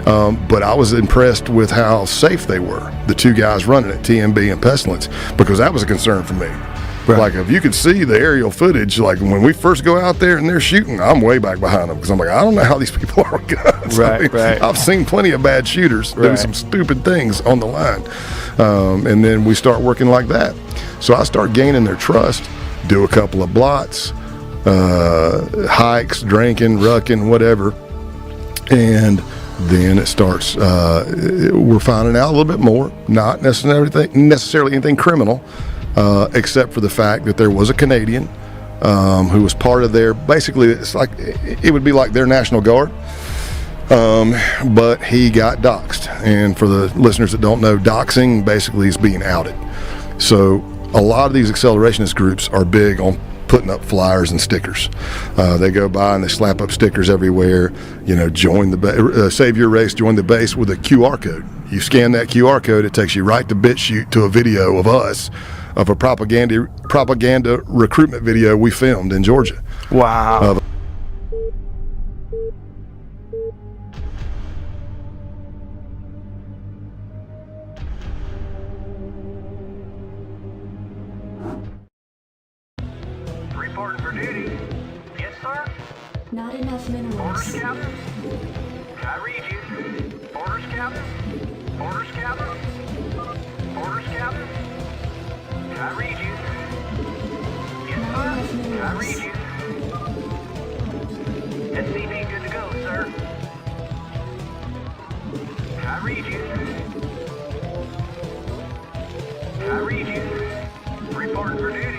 Speaker 1: But I was impressed with how safe they were, the two guys running it, TMB and Pestilence, because that was a concern for me.
Speaker 2: Right.
Speaker 1: Like, if you could see the aerial footage, like when we first go out there and they're shooting, I'm way back behind them because I'm like, I don't know how these people are with guns.
Speaker 2: Right, right.
Speaker 1: I've seen plenty of bad shooters do
Speaker 2: Right.
Speaker 1: some stupid things on the line. And then we start working like that. So I start gaining their trust, do a couple of blots, hikes, drinking, rucking, whatever. And then it starts, we're finding out a little bit more, not necessarily anything criminal, except for the fact that there was a Canadian who was part of their, basically, it would be like their National Guard, but he got doxxed. And for the listeners that don't know, doxing basically is being outed. So a lot of these accelerationist groups are big on putting up flyers and stickers. They go by and they slap up stickers everywhere. You know, join the save your race, join the base with a QR code. You scan that QR code, it takes you right to BitChute to a video of us, of a propaganda recruitment video we filmed in Georgia.
Speaker 2: Wow.
Speaker 4: Reporting for duty. Yes, sir.
Speaker 5: Not enough minerals.
Speaker 4: Orders, Captain. I read you. Orders, Captain. Orders, Captain. Orders, Captain. I read you. Yes, sir. I read you. SCP good to go, sir. I read you. I read you. Reporting for duty.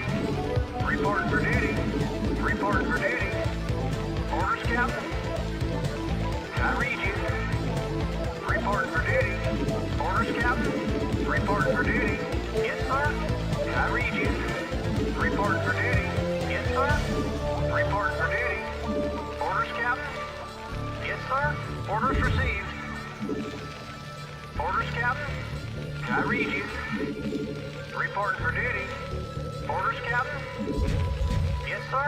Speaker 4: Reporting for duty. Reporting for duty. Orders, Captain. I read you. Reporting for duty. Orders, Captain. Reporting for duty. Yes, sir. I read you. Reporting for duty. Yes, sir. Reporting for duty. Orders, Captain. Yes, sir. Orders received. Orders, Captain. I read you. Reporting for duty. Orders, Captain. Yes, sir.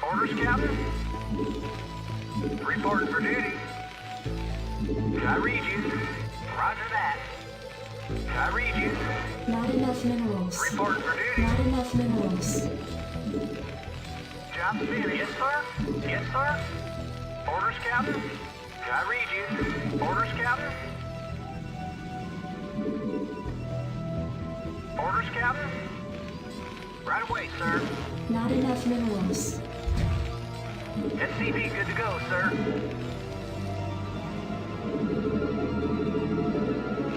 Speaker 4: Orders, Captain. Reporting for duty. I read you. Roger that. I read you.
Speaker 5: Not enough minerals.
Speaker 4: Reporting for duty.
Speaker 5: Not enough minerals.
Speaker 4: Job finished. Yes, sir. Yes, sir. Orders, Captain. I read you. Orders, Captain. Orders, Captain. Right away, sir.
Speaker 5: Not enough minerals.
Speaker 4: SCP good to go, sir.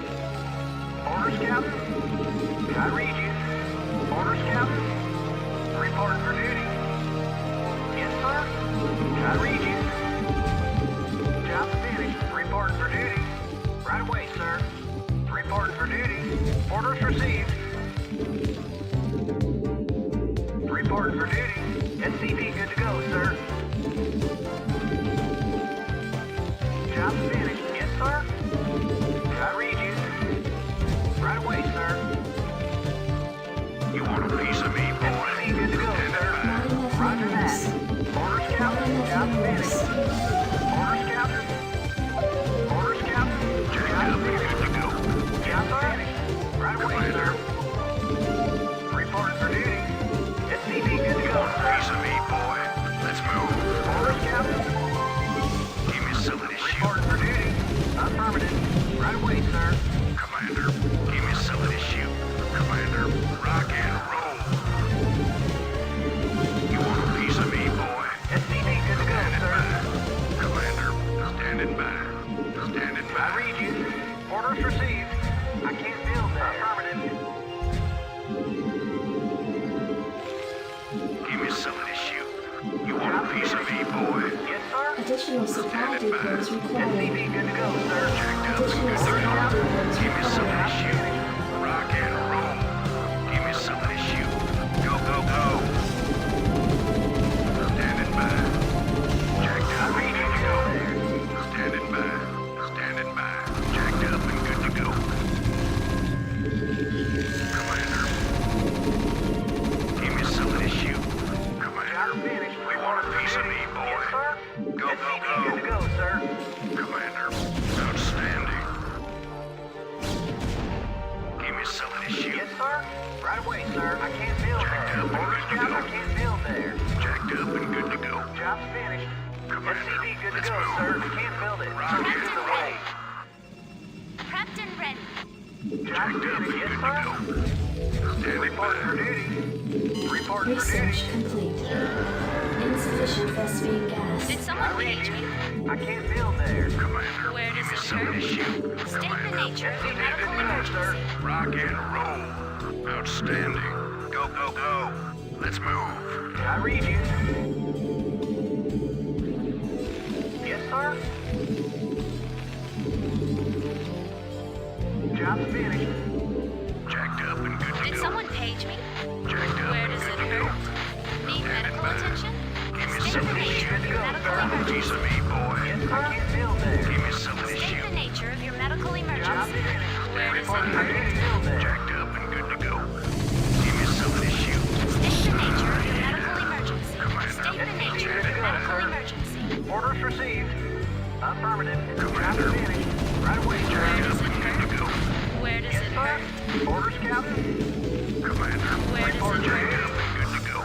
Speaker 4: Orders, Captain. I read you. Orders, Captain. Reporting for duty. Yes, sir. I read you. Job finished. Reporting for duty. Right away, sir. Reporting for duty. Orders received. Reporting for duty. SCP good to go, sir. Job finished. Yes, sir. I read you. Right away, sir. You want a piece of me, boy? SCP good to go, sir.
Speaker 5: Not enough
Speaker 4: Roger
Speaker 5: minerals.
Speaker 4: that. Orders,
Speaker 5: Not
Speaker 4: Captain.
Speaker 5: enough
Speaker 4: Job
Speaker 5: minerals.
Speaker 4: finished. Orders, Captain. Orders, Captain. Job finished. Job finished. Right away, sir. Reporting for duty. SCP good to go, sir.
Speaker 3: Piece of me, boy. Let's move.
Speaker 4: Orders, Captain.
Speaker 3: Give me something to shoot.
Speaker 4: Reporting for duty. Affirmative. Right away, sir.
Speaker 3: Commander, give me something to shoot. Commander, rock and roll. You want a piece of me, boy?
Speaker 4: SCP good to go, sir.
Speaker 3: Commander, standing by. Standing
Speaker 4: I
Speaker 3: by.
Speaker 4: read
Speaker 5: Additional supply depots required.
Speaker 4: SCV good to go, sir.
Speaker 5: Additional supply depots
Speaker 6: Give me some of
Speaker 5: required.
Speaker 6: this shoot. Rock and roll. Give me some of this shoot. Go, go, go. Standing by. Jacked up and good to go. Standing by. Standing by. Jacked up and good to go. Commander. Give me some of this shoot. Commander. We want a piece of me, boy.
Speaker 4: Yes, sir.
Speaker 6: Go, go,
Speaker 4: SCV good to
Speaker 6: go.
Speaker 4: go, sir.
Speaker 6: Commander. Outstanding. Give me some of this shoot.
Speaker 4: Yes, sir. Right away, sir. I can't build there. Orders, Captain. I can't build there.
Speaker 6: Jacked up and good to go.
Speaker 4: Job's finished.
Speaker 6: Commander,
Speaker 4: SCV good to
Speaker 6: let's
Speaker 4: go,
Speaker 6: move.
Speaker 4: sir. I can't build it.
Speaker 6: Roger.
Speaker 4: This is the way.
Speaker 7: Prepped and ready.
Speaker 4: Job's finished. Yes, sir.
Speaker 6: Standing
Speaker 4: Report for
Speaker 6: by.
Speaker 4: duty. Report for
Speaker 5: Research
Speaker 4: duty.
Speaker 5: complete. Insufficient thespian gas.
Speaker 7: Did someone
Speaker 4: I read
Speaker 7: page me?
Speaker 4: you. I can't build there.
Speaker 6: Commander,
Speaker 7: Where
Speaker 6: give
Speaker 7: does
Speaker 6: me
Speaker 7: it
Speaker 6: some of this
Speaker 7: hurt?
Speaker 6: shoot.
Speaker 7: State the
Speaker 6: Commander,
Speaker 7: nature of your medical
Speaker 4: Standing by, sir.
Speaker 7: emergency.
Speaker 6: rock and roll. Outstanding. Go, go, go. Let's move.
Speaker 4: I read you. Yes, sir. Job's finished.
Speaker 6: Jacked up and good to
Speaker 7: Did
Speaker 6: go.
Speaker 7: someone page me?
Speaker 6: Jacked up
Speaker 7: Where
Speaker 6: and
Speaker 7: does
Speaker 6: good
Speaker 7: it
Speaker 6: to go.
Speaker 7: hurt? Need medical attention?
Speaker 6: Give me
Speaker 7: State
Speaker 6: some
Speaker 7: the
Speaker 6: of this
Speaker 7: nature
Speaker 6: shoot.
Speaker 7: of your medical
Speaker 6: Piece
Speaker 7: emergency.
Speaker 6: of me, boy.
Speaker 4: Yes, sir. I can't build there.
Speaker 6: Give me some of this
Speaker 7: State the
Speaker 6: shoot.
Speaker 7: nature of your medical
Speaker 4: Job's
Speaker 7: emergency.
Speaker 4: finished.
Speaker 7: Where does
Speaker 4: Report
Speaker 7: it
Speaker 4: for
Speaker 7: hurt?
Speaker 4: duty. Build there.
Speaker 6: Jacked up and good to go. Give me some of this shoot.
Speaker 7: State the nature of your medical emergency.
Speaker 6: Commander,
Speaker 7: State the nature of your medical emergency.
Speaker 4: Orders received. Affirmative.
Speaker 6: Commander.
Speaker 4: Job's finished. Right away,
Speaker 7: Where
Speaker 4: sir.
Speaker 7: does it
Speaker 6: Good to
Speaker 7: hurt?
Speaker 6: go.
Speaker 7: Where does
Speaker 4: Yes,
Speaker 7: it
Speaker 4: sir.
Speaker 7: hurt?
Speaker 4: Orders, Captain.
Speaker 6: Commander,
Speaker 7: Where does it
Speaker 6: jacked
Speaker 7: hurt?
Speaker 6: up and good to go.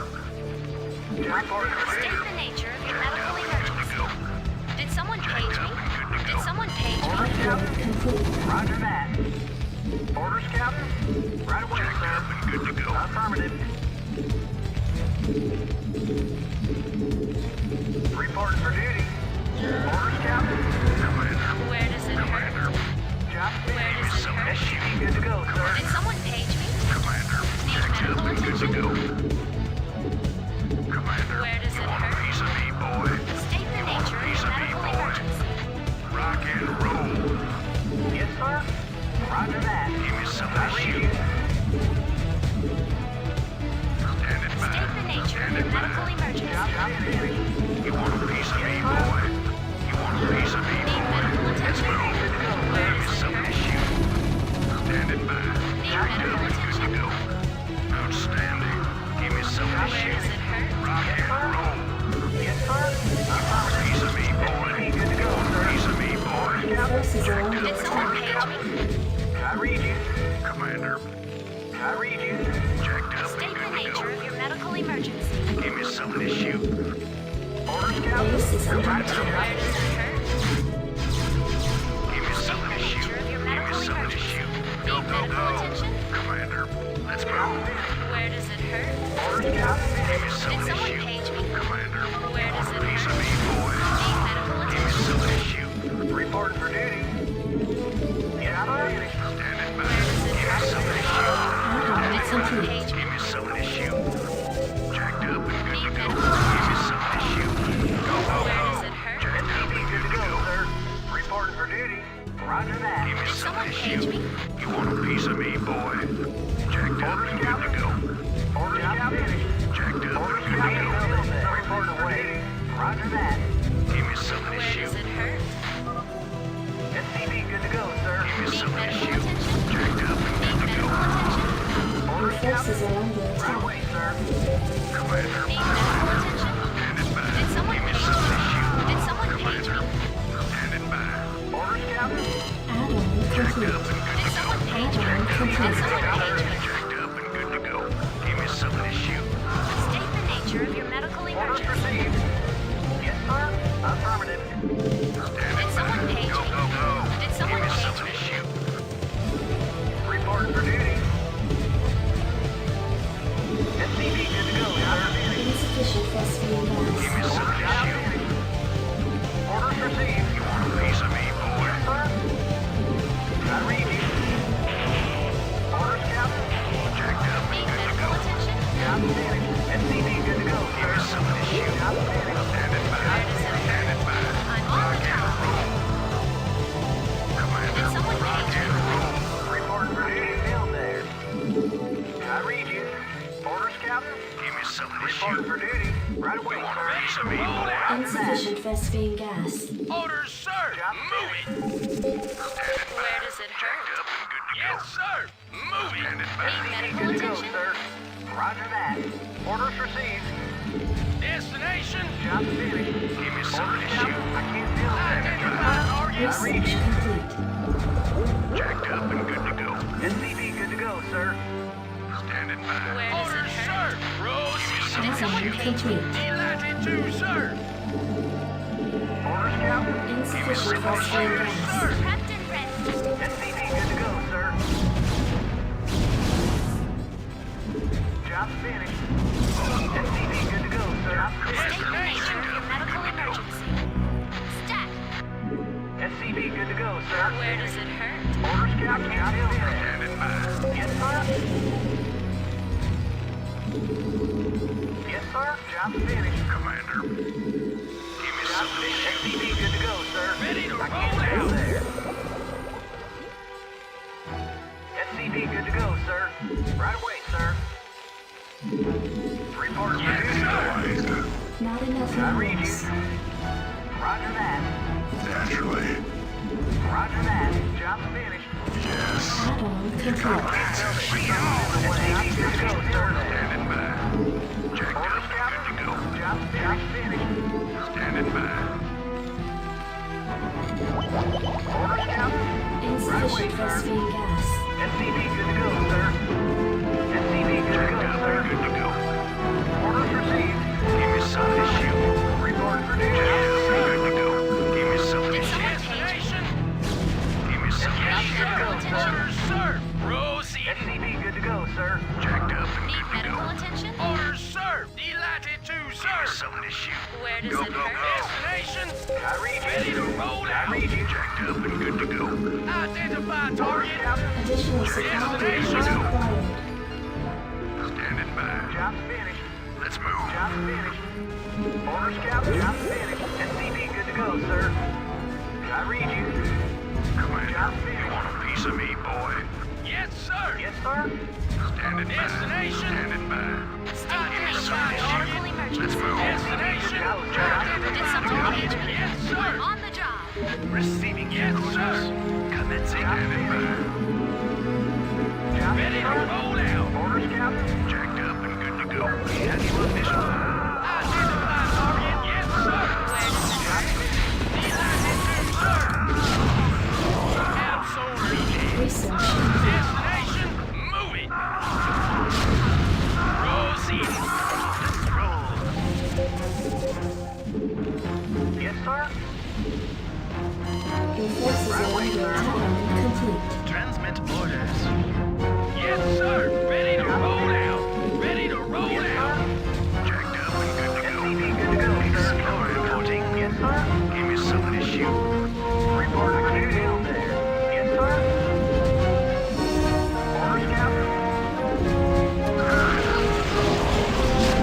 Speaker 4: Report for
Speaker 7: State
Speaker 4: duty.
Speaker 7: the nature of your medical
Speaker 6: Good to
Speaker 7: emergency.
Speaker 6: go.
Speaker 7: Did someone page me? Did someone page me?
Speaker 4: Orders, Captain.
Speaker 5: Complete.
Speaker 4: Roger that. Orders, Captain. Right away,
Speaker 6: Jacked
Speaker 4: sir.
Speaker 6: up and good to go.
Speaker 4: Affirmative. Reporting for duty. Orders, Captain.
Speaker 6: Commander,
Speaker 7: Where does it hurt?
Speaker 6: Commander,
Speaker 4: Job
Speaker 7: Where
Speaker 4: finished.
Speaker 7: does it hurt?
Speaker 4: SCV good to go, sir.
Speaker 7: Did someone page me?
Speaker 6: Commander,
Speaker 7: Need
Speaker 6: jacked up
Speaker 7: medical
Speaker 6: and good to
Speaker 7: attention?
Speaker 6: go. Commander,
Speaker 7: Where does
Speaker 6: you
Speaker 7: it
Speaker 6: want a
Speaker 7: hurt?
Speaker 6: piece of me, boy?
Speaker 7: State the nature of your medical emergency.
Speaker 6: Rock and roll.
Speaker 4: Yes, sir. Roger that.
Speaker 6: Give me some of
Speaker 4: I
Speaker 6: this
Speaker 4: read
Speaker 6: shoot.
Speaker 4: you.
Speaker 6: Standing by.
Speaker 7: State the nature of your
Speaker 6: Standing
Speaker 7: medical
Speaker 6: by.
Speaker 7: emergency.
Speaker 4: Job finished.
Speaker 6: You want a piece of me, boy? You want a piece of me,
Speaker 7: Need
Speaker 6: boy?
Speaker 7: medical
Speaker 6: Let's
Speaker 7: attention?
Speaker 6: move.
Speaker 7: Where
Speaker 6: Give me
Speaker 7: does it
Speaker 6: some of this
Speaker 7: hurt?
Speaker 6: shoot. Standing by.
Speaker 7: Need
Speaker 6: Jacked
Speaker 7: medical
Speaker 6: up and good to
Speaker 7: attention?
Speaker 6: go. Outstanding. Give me some of this
Speaker 7: Where does
Speaker 6: shoot.
Speaker 7: it hurt?
Speaker 6: Rock and roll.
Speaker 4: Yes, sir. Affirmative.
Speaker 6: Piece of me, boy.
Speaker 4: SCV good to go, sir.
Speaker 6: Piece of me, boy.
Speaker 5: Your forces are under
Speaker 7: Did someone
Speaker 5: attack.
Speaker 7: page me?
Speaker 4: I read you.
Speaker 6: Commander,
Speaker 4: I read you.
Speaker 6: jacked up
Speaker 7: State
Speaker 6: and
Speaker 7: the
Speaker 6: good to
Speaker 7: nature
Speaker 6: go.
Speaker 7: of your medical emergency.
Speaker 6: Give me some of this shoot.
Speaker 4: Orders, Captain.
Speaker 5: Base is under
Speaker 7: Where
Speaker 5: attack.
Speaker 7: does it hurt?
Speaker 6: Give me some of
Speaker 7: The
Speaker 6: this shoot.
Speaker 7: nature of your
Speaker 6: Give me
Speaker 7: medical
Speaker 6: some of this
Speaker 7: emergency.
Speaker 6: shoot.
Speaker 7: Need
Speaker 6: Go, go,
Speaker 7: medical
Speaker 6: go.
Speaker 7: attention?
Speaker 6: Commander, let's
Speaker 4: Job
Speaker 6: move.
Speaker 4: finished.
Speaker 7: Where does it hurt?
Speaker 4: Orders, Captain.
Speaker 6: Give me some
Speaker 7: Did
Speaker 6: of this
Speaker 7: someone
Speaker 6: shoot.
Speaker 7: page me?
Speaker 6: Commander,
Speaker 7: Where does it
Speaker 6: piece of
Speaker 7: hurt?
Speaker 6: me, boy.
Speaker 7: Need medical
Speaker 6: Give me
Speaker 7: attention?
Speaker 6: some of this shoot.
Speaker 4: Reporting for duty. Yes, sir.
Speaker 6: Standing by.
Speaker 7: Where does it
Speaker 6: Give me
Speaker 7: hurt?
Speaker 6: some of this shoot.
Speaker 7: Did someone page me?
Speaker 6: Give me some of this shoot. Jacked up and good
Speaker 7: Need
Speaker 6: to go.
Speaker 7: medical
Speaker 6: Give me some of this shoot. Go, go,
Speaker 7: Where
Speaker 6: go.
Speaker 7: does it hurt?
Speaker 6: Jacked up
Speaker 4: SCV
Speaker 6: and
Speaker 4: good
Speaker 6: good
Speaker 4: to
Speaker 6: to
Speaker 4: go,
Speaker 6: go.
Speaker 4: sir. Reporting for duty. Roger
Speaker 6: Give
Speaker 4: that.
Speaker 6: me
Speaker 7: Did
Speaker 6: some of
Speaker 7: someone
Speaker 6: this
Speaker 7: page
Speaker 6: shoot.
Speaker 7: me?
Speaker 6: You want a piece of me, boy? Jacked up and good to go.
Speaker 4: Orders, Captain.
Speaker 6: Jacked up
Speaker 4: Orders,
Speaker 6: and good to
Speaker 4: Captain.
Speaker 6: go.
Speaker 4: Reporting for duty. Roger that.
Speaker 6: Give me some of this
Speaker 7: Where does
Speaker 6: shoot.
Speaker 7: it hurt?
Speaker 4: SCV good to go, sir.
Speaker 6: Give me
Speaker 7: Need
Speaker 6: some of this
Speaker 7: medical
Speaker 6: shoot.
Speaker 7: attention?
Speaker 6: Jacked up and
Speaker 7: Need
Speaker 6: good to
Speaker 7: medical
Speaker 6: go.
Speaker 7: attention?
Speaker 5: Your
Speaker 4: Orders,
Speaker 5: forces
Speaker 4: Captain.
Speaker 5: are under
Speaker 4: Right
Speaker 5: attack.
Speaker 4: away, sir.
Speaker 6: Commander,
Speaker 7: Need medical attention?
Speaker 6: standing by.
Speaker 7: Did someone
Speaker 6: Give me
Speaker 7: page
Speaker 6: some of this
Speaker 7: me?
Speaker 6: shoot.
Speaker 7: Did someone page
Speaker 6: Commander,
Speaker 7: me?
Speaker 6: standing by.
Speaker 4: Orders, Captain.
Speaker 5: Add-on
Speaker 6: Jacked
Speaker 5: complete.
Speaker 6: up and good
Speaker 7: Did
Speaker 6: to go.
Speaker 7: someone page me?
Speaker 5: Add-on
Speaker 7: Did
Speaker 5: complete.
Speaker 7: someone page me?
Speaker 6: Jacked up and good to go. Give me some of this shoot.
Speaker 7: State the nature of your medical
Speaker 4: Orders
Speaker 7: emergency.
Speaker 4: received. Yes, sir. Affirmative.
Speaker 6: Standing
Speaker 7: Did someone
Speaker 6: by.
Speaker 7: page
Speaker 6: Go,
Speaker 7: me?
Speaker 6: go, go.
Speaker 7: Did someone
Speaker 6: Give me some
Speaker 7: page
Speaker 6: of
Speaker 7: me?
Speaker 6: this shoot.
Speaker 4: Reporting for duty. SCV good to go, sir.
Speaker 5: Insufficient thespian
Speaker 6: Give me
Speaker 5: gas.
Speaker 6: some of this shoot.
Speaker 4: Orders received.
Speaker 6: You want a piece of me, boy?
Speaker 4: Yes, sir. I read you. Orders, Captain.
Speaker 6: Jacked up and
Speaker 7: Need
Speaker 6: good to
Speaker 7: medical
Speaker 6: go.
Speaker 7: attention?
Speaker 4: Job finished. SCV good to go,
Speaker 6: Give
Speaker 4: sir.
Speaker 6: me some of this shoot.
Speaker 4: Job finished.
Speaker 6: Standing by.
Speaker 7: Where does it hurt?
Speaker 6: Standing by.
Speaker 4: Captain.
Speaker 6: Give me something to
Speaker 4: Reporting
Speaker 6: shoot.
Speaker 4: for duty. Right away,
Speaker 6: You want a
Speaker 4: sir.
Speaker 6: piece of me, boy?
Speaker 5: Insufficient Vespine gas.
Speaker 6: Orders, sir.
Speaker 4: Job
Speaker 6: Move it. Standing
Speaker 7: Where
Speaker 6: by.
Speaker 7: does it
Speaker 6: Jacked
Speaker 7: hurt?
Speaker 6: up and good to go. Yes, sir. Move it. Standing by.
Speaker 7: Need medical
Speaker 4: Good to go,
Speaker 7: attention?
Speaker 4: sir. Roger that. Orders received.
Speaker 6: Destination.
Speaker 4: Job finished.
Speaker 6: Give me something
Speaker 4: Orders,
Speaker 6: to
Speaker 4: Captain.
Speaker 6: shoot.
Speaker 4: I can't feel that.
Speaker 6: Identify target.
Speaker 5: Research complete.
Speaker 6: Jacked up and good to go.
Speaker 4: SCV good to go, sir.
Speaker 6: Standing by.
Speaker 7: Where does it
Speaker 6: Orders,
Speaker 7: hurt?
Speaker 6: sir. Proceed.
Speaker 7: Did someone
Speaker 5: Design
Speaker 7: page me?
Speaker 5: complete.
Speaker 6: Delighted to, sir.
Speaker 4: Orders, Captain.
Speaker 5: Insufficient Vespine
Speaker 6: Orders,
Speaker 5: gas.
Speaker 6: sir.
Speaker 7: Captain ready.
Speaker 4: SCV good to go, sir. Job finished. SCV good to go, sir.
Speaker 7: State the nature of your medical emergency. Stat.
Speaker 4: SCV good to go, sir.
Speaker 7: Where does it hurt?
Speaker 4: Orders, Captain. Job finished.
Speaker 6: Standing by.
Speaker 4: Yes, sir. Yes, sir. Job finished.
Speaker 6: Commander. Give me
Speaker 4: Job
Speaker 6: something to
Speaker 4: finished.
Speaker 6: shoot.
Speaker 4: SCV good to go, sir.
Speaker 6: Ready to
Speaker 4: I
Speaker 6: roll
Speaker 4: can't feel
Speaker 6: out.
Speaker 4: there. SCV good to go, sir. Right away, sir. Report for
Speaker 6: Yes,
Speaker 4: duty.
Speaker 6: sir.
Speaker 5: Not enough
Speaker 4: I read you.
Speaker 5: minerals.
Speaker 4: Roger that.
Speaker 6: Naturally.
Speaker 4: Roger that. Job finished.
Speaker 6: Yes.
Speaker 5: Add-on complete.
Speaker 4: SCV good to go, sir.
Speaker 6: Standing by. Jacked
Speaker 4: Orders,
Speaker 6: up and
Speaker 4: Captain.
Speaker 6: good to go.
Speaker 4: Job finished.
Speaker 6: Standing by.
Speaker 4: Orders, Captain.
Speaker 5: Insufficient Vespine gas.
Speaker 4: SCV good to go, sir. SCV good to
Speaker 6: Jacked
Speaker 4: go,
Speaker 6: up
Speaker 4: sir.
Speaker 6: and good to go.
Speaker 4: Orders received.
Speaker 6: Give me something to shoot.
Speaker 4: Report for duty.
Speaker 6: Jacked up and good to go. Give me something to
Speaker 7: Did someone
Speaker 6: shoot.
Speaker 7: page me?
Speaker 6: Give me something to
Speaker 4: Yes,
Speaker 6: shoot.
Speaker 4: sir.
Speaker 6: Orders, sir. Proceed.
Speaker 4: SCV good to go, sir.
Speaker 6: Jacked up and
Speaker 7: Need
Speaker 6: good to
Speaker 7: medical
Speaker 6: go.
Speaker 7: attention?
Speaker 6: Orders, sir. Delighted to, sir. Give me something to shoot.
Speaker 7: Where does
Speaker 6: Go,
Speaker 7: it
Speaker 6: go,
Speaker 7: hurt?
Speaker 6: go. Destination.
Speaker 4: I read you.
Speaker 6: Ready to roll
Speaker 4: I
Speaker 6: out.
Speaker 4: read you.
Speaker 6: Jacked up and good to go. Identify
Speaker 4: Orders,
Speaker 6: target.
Speaker 4: Captain.
Speaker 5: Additional supply
Speaker 6: Destination.
Speaker 5: is required.
Speaker 6: Standing by.
Speaker 4: Job finished.
Speaker 6: Let's move.
Speaker 4: Job finished. Orders, Captain. Job finished. SCV good to go, sir. I read you.
Speaker 6: Commander, you want a piece of me, boy? Yes, sir.
Speaker 4: Yes, sir.
Speaker 6: Standing by. Destination. Standing by.
Speaker 7: State the nature of your medical emergency.
Speaker 6: Let's move. Destination.
Speaker 7: Did someone page me?
Speaker 6: Yes, sir.
Speaker 7: On the job.
Speaker 6: Receiving. Yes, sir. Commencing. Standing by.
Speaker 4: Job
Speaker 6: Ready to
Speaker 4: finished.
Speaker 6: roll out.
Speaker 4: Orders, Captain.
Speaker 6: Jacked up and good to go. Have you official? Identify target. Yes, sir. Delighted to, sir. Absolutely.
Speaker 5: Research.
Speaker 6: Destination. Move it. Proceed. Let's roll.
Speaker 4: Yes, sir.
Speaker 5: Your forces are under attack. Complete.
Speaker 6: Transmit orders. Yes, sir. Ready to roll out. Ready to roll out. Jacked up and good to go.
Speaker 4: SCV good to go, sir.
Speaker 6: Explorer reporting.
Speaker 4: Yes, sir.
Speaker 6: Give me something to shoot.
Speaker 4: Report for duty on there. Yes, sir. Orders, Captain.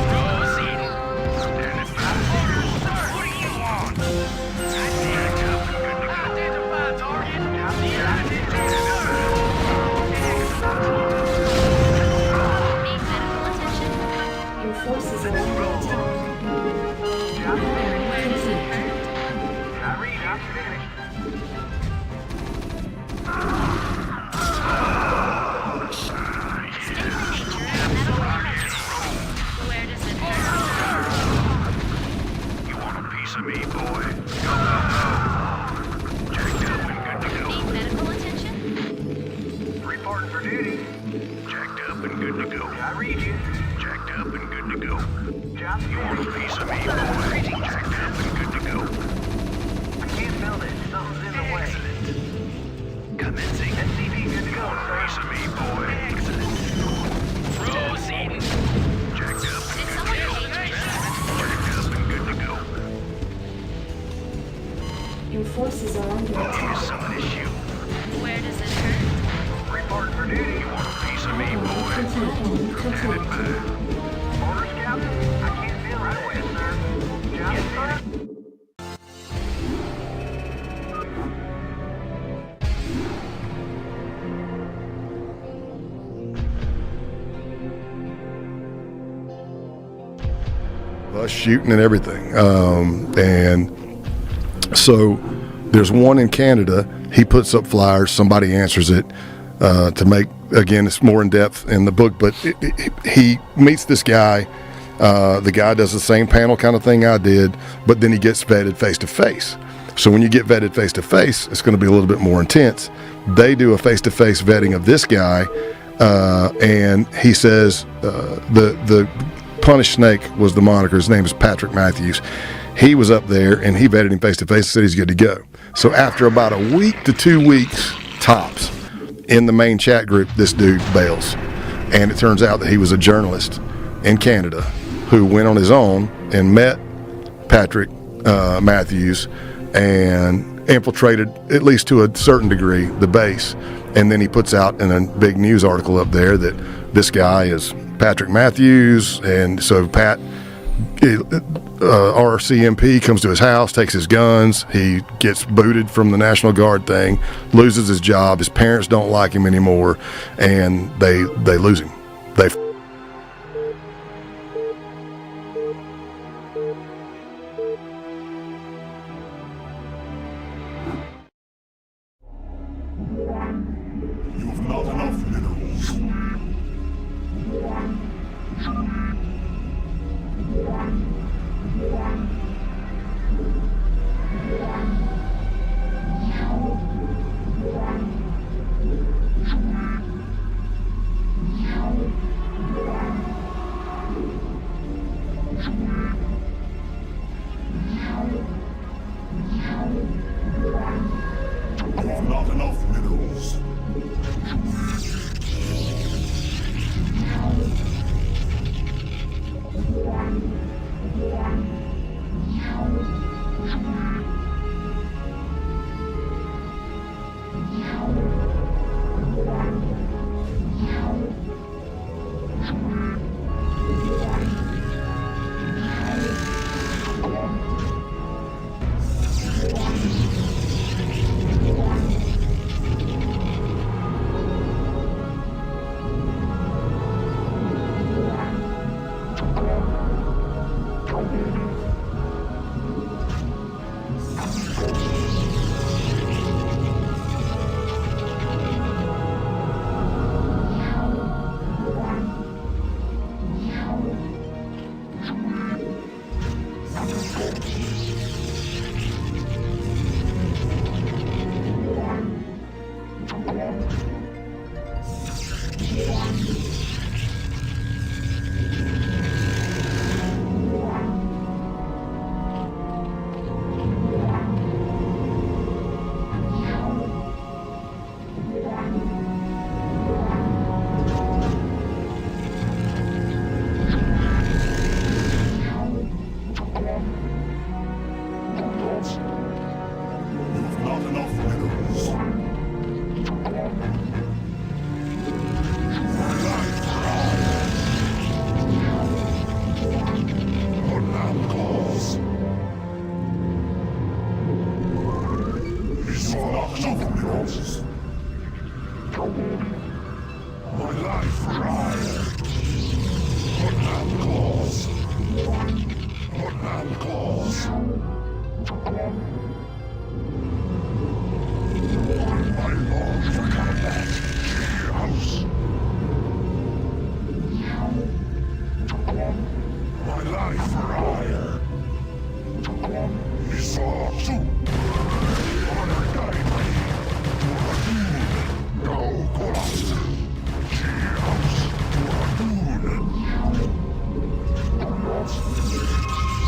Speaker 6: Proceed. Standing by. Orders, sir. What do you want? Jacked up and good to go. Identify target. Delighted to, sir.
Speaker 7: Need medical attention?
Speaker 5: Your forces are under attack.
Speaker 4: Job finished.
Speaker 7: Where does it hurt?
Speaker 4: I read. I'm finished.
Speaker 7: State the nature of your medical emergency. Where does it hurt?
Speaker 6: You want a piece of me, boy? Go, go, go. Jacked up and good to go.
Speaker 7: Need medical attention?
Speaker 4: Reporting for duty.
Speaker 6: Jacked up and good to go.
Speaker 4: I read you.
Speaker 6: Jacked up and good to go.
Speaker 4: Job
Speaker 6: You want a
Speaker 4: finished.
Speaker 6: piece of me, boy? Jacked up and good to go.
Speaker 4: I can't build it. Something's in the way.
Speaker 6: Commencing.
Speaker 4: SCV good to go,
Speaker 6: Want a
Speaker 4: sir.
Speaker 6: piece of me, boy? Excellent. Proceeding. Jacked up and
Speaker 7: Did
Speaker 6: good
Speaker 7: someone
Speaker 6: to go.
Speaker 7: page me?
Speaker 6: Jacked up and good to go.
Speaker 5: Your forces are under
Speaker 6: Give me
Speaker 5: attack.
Speaker 6: something to shoot.
Speaker 7: Where does it hurt?
Speaker 4: Reporting for duty.
Speaker 6: You want a piece of me,
Speaker 5: Add-on
Speaker 6: boy?
Speaker 5: complete.
Speaker 6: Standing by.
Speaker 4: Orders, Captain. I can't feel right away, sir. Job yes, sir.
Speaker 1: us shooting and everything. And so there's one in Canada. He puts up flyers. Somebody answers it to make, again, it's more in depth in the book, but he meets this guy. The guy does the same panel kind of thing I did, but then he gets vetted face to face. So when you get vetted face to face, it's going to be a little bit more intense. They do a face to face vetting of this guy, and he says the Punished Snake was the moniker. His name is Patrick Matthews. He was up there and he vetted him face to face and said he's good to go. So after about a week to 2 weeks tops in the main chat group, this dude bails. And it turns out that he was a journalist in Canada who went on his own and met Patrick Matthews and infiltrated, at least to a certain degree, the base. And then he puts out in a big news article up there that this guy is Patrick Matthews. And so Pat, RCMP comes to his house, takes his guns, he gets booted from the National Guard thing, loses his job, his parents don't like him anymore, and they lose him. They
Speaker 3: You've not enough minerals. You've not enough minerals. You've not enough minerals. My life for that cause. It's not enough minerals. My life for that cause. For that cause. I long for combat. House. My life for hire. Is all too. Honor guide me. Go, Cross. House.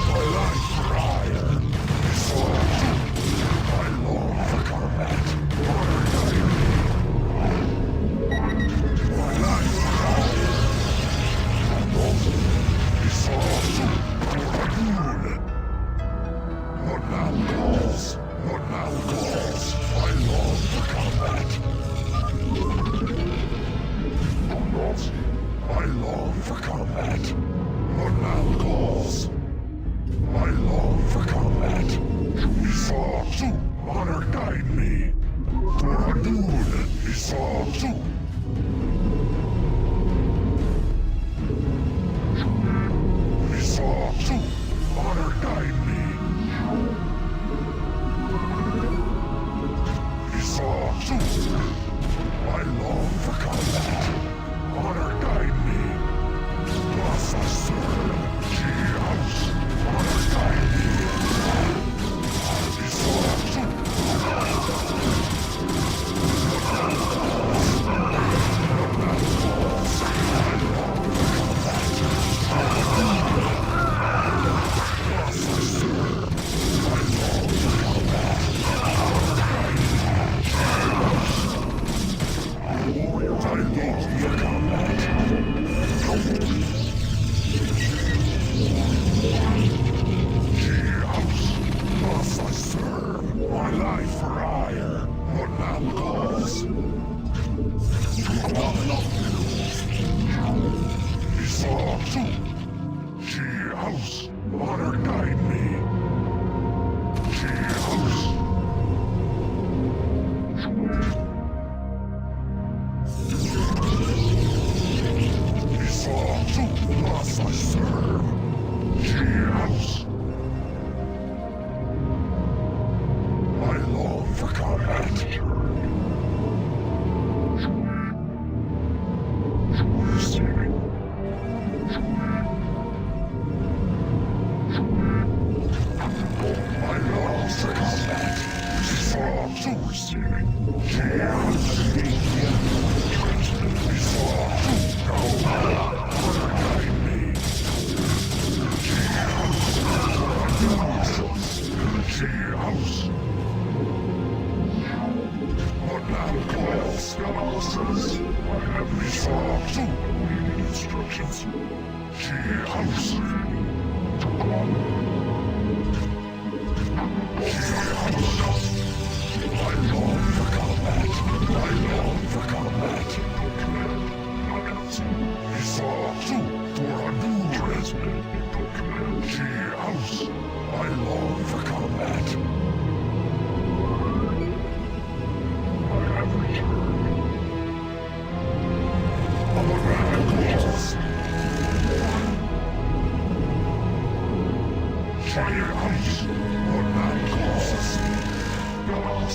Speaker 3: My life for hire. Is all too. I long for combat. Honor guide me. My life for hire. Is all too. What now calls? What now calls? I long for combat. I long for combat. What now calls? I long for combat. Is all too. Honor guide me. Toradun is all too. Is all too. House, honor guide me. Tree House. Esau to us I serve. Tree House. I long for combat. Receiving. I long for combat. Esau to receiving. Esau to go. Guide me. Tree House. What now calls analysis? I have resolved to awaiting instructions. Tree House. I long for combat. I long for combat. Esau to for a new resident. Tree House. I long for combat. I have returned. Our battle calls. Tree House. Our battle calls.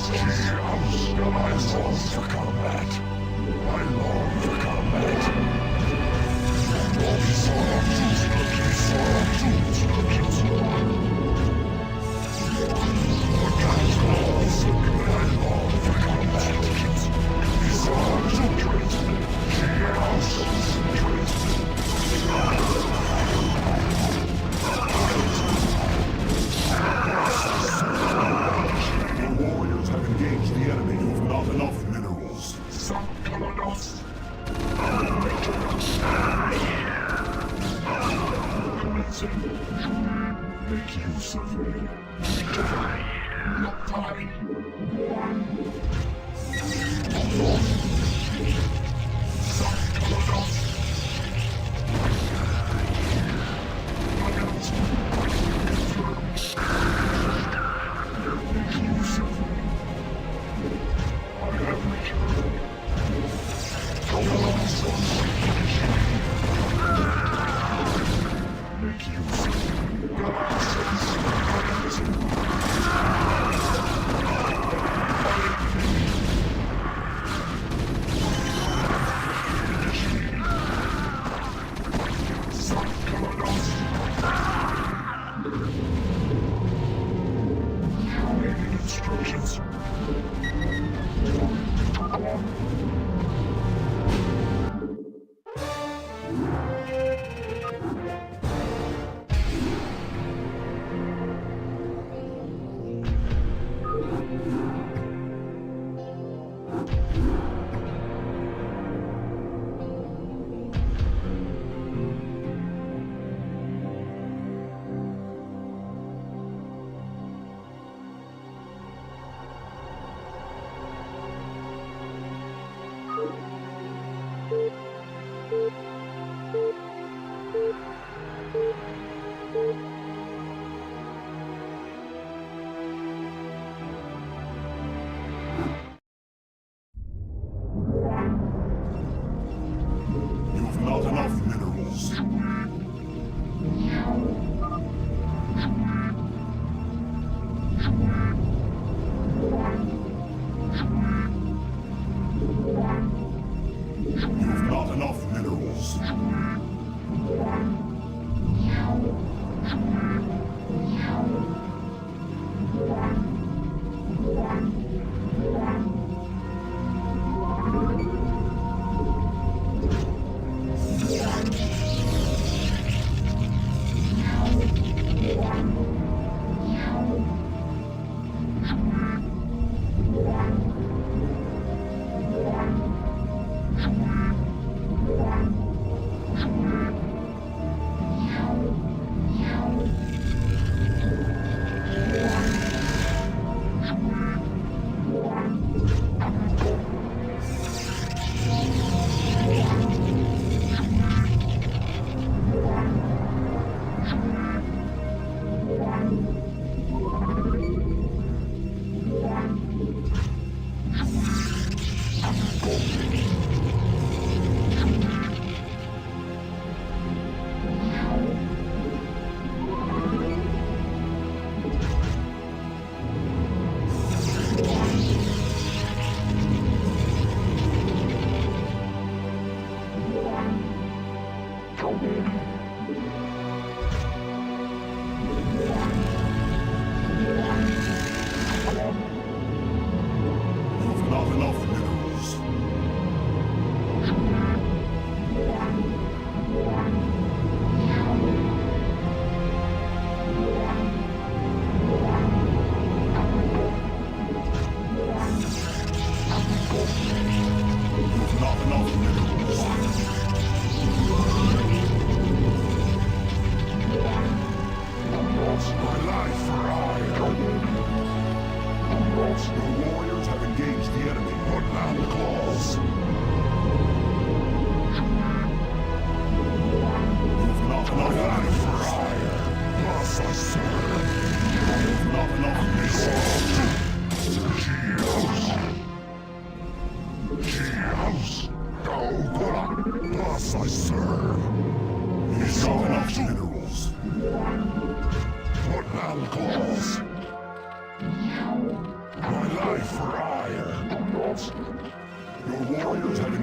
Speaker 3: Tree House. I long for combat. I long for combat. Esau to instructions. Our battle calls. I long for combat. Esau to Tree House. The warriors have engaged the enemy with not enough minerals. Some Kalados. Commencing. Make use of me. Not time. Some Kalados. Instructions.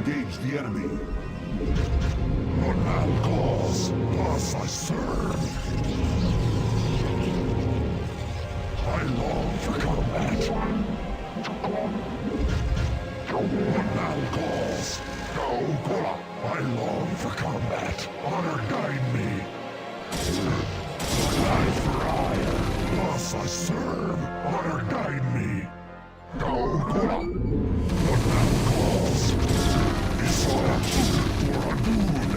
Speaker 3: engaged the enemy. What now cause? Thus I serve. I long for combat. What now cause? Go, Kola! I long for combat. Honor guide me. Eye for eye. Thus I serve. Honor guide me. Go, Kola! What now calls? Is for Adun.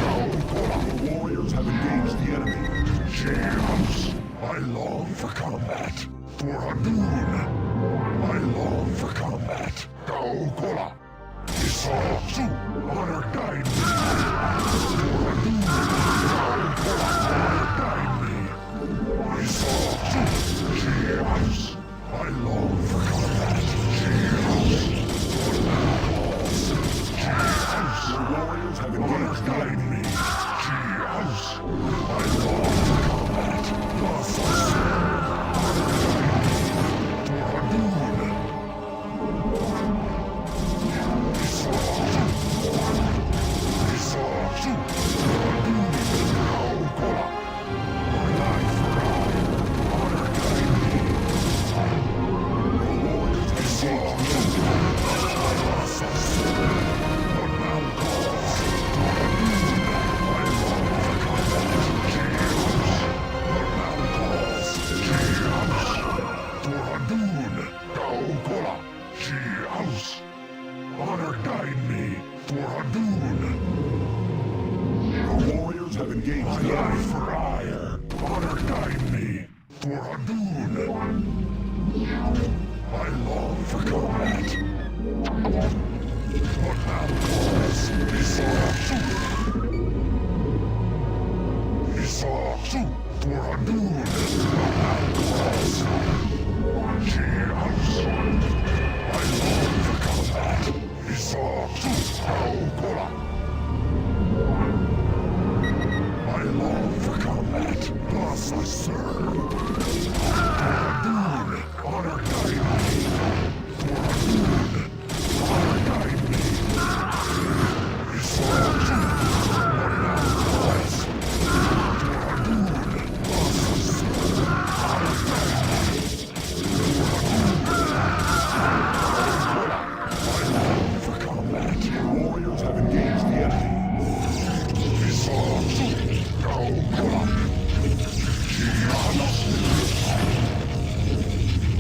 Speaker 3: Go, Kola! The warriors have engaged the enemy. Cheers! I long for combat. For Adun. I long for combat. Go, Kola! Is for honor guide me. For Adun. Go, Kola! Honor guide me. Is for cheers! I long for combat. Cheers! What now calls? Cheers! The warriors have engaged guide me. Cheers! I long for combat. Thus I serve. Honor guide me. For Adun. Isorchu. For Adun. Go, Kola. My life for eye. Honor guide me. Honor guide me for Adun. The warriors have engaged the eye for ire. Honor guide me for Adun. I long for combat. What now calls? Isorchu for Adun. What now calls? Cheers! I long for combat. Isorchu Kola. I long for combat. Thus I serve. Adun, honor guide me. For Adun, honor guide me. Isorchu, what now calls? For Adun, thus I serve. Honor guide me. For Adun, Kola. I long for combat. The warriors have engaged the enemy. Isorchu, go, Kola.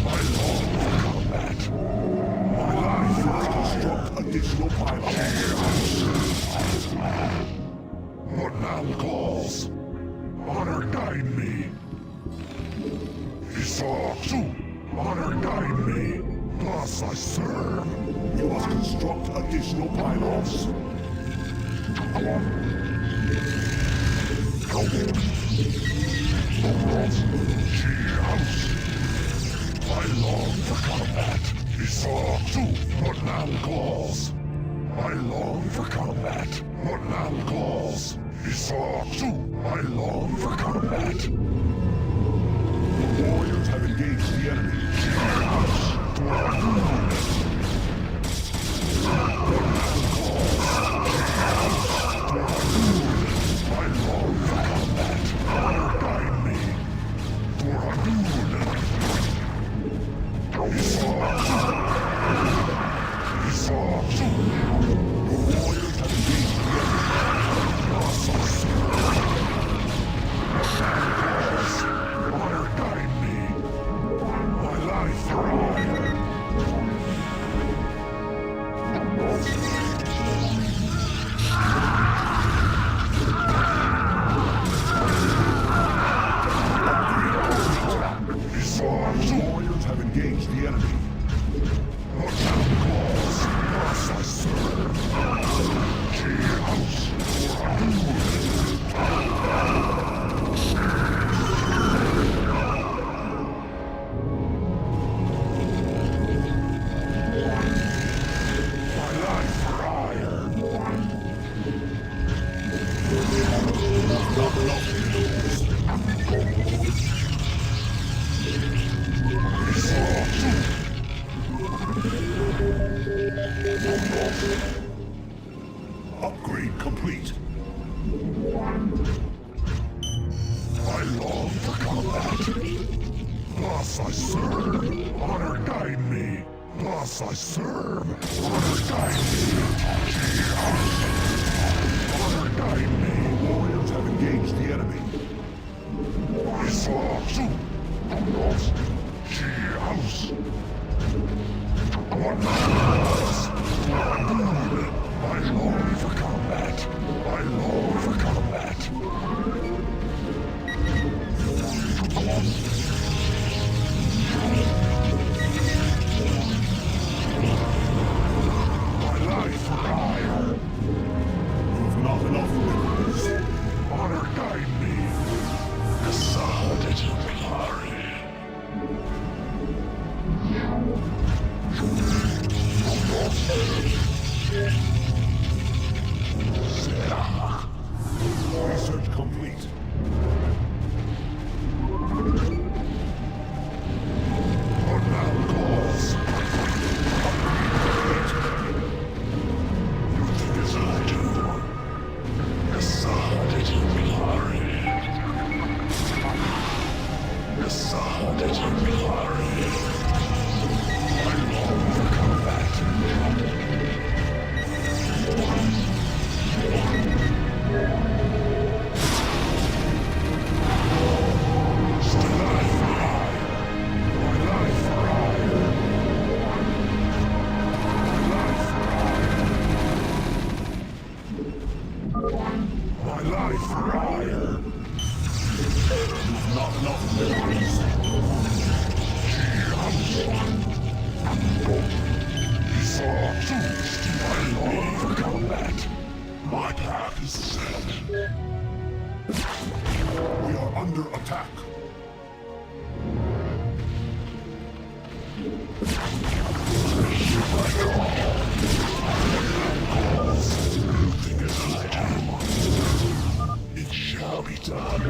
Speaker 3: I long for combat. My life is construct additional pylons. What now calls? Honor guide me. Isorchu, honor guide me. Thus I serve. You must construct additional pylons. I long for combat. Isorchu, what now calls? I long for combat. What now calls? Isorchu, I long for combat. The warriors have engaged the enemy. For Adun. What now calls? For Adun. I long for combat. Honor guide me. For Adun. Isorchu. The warriors have engaged the enemy. Thus I serve. Honor guide me. My life for ire. long for combat. Thus I serve. Honor guide me. Thus I serve. Honor guide me. Honor guide me. Warriors have engaged the enemy. I saw you. Lost. She house. What matters? I long for combat. I long for combat. My life for hire. You've not enough liberties. Honor guide me. Assaulted glory. Research complete. What now calls? You think as I do? Assaulted glory. Assaulted glory. I long for combat. My life for hire. You've not enough liberties. He saw too. I long for combat. My path is set. We are under attack. It shall be done.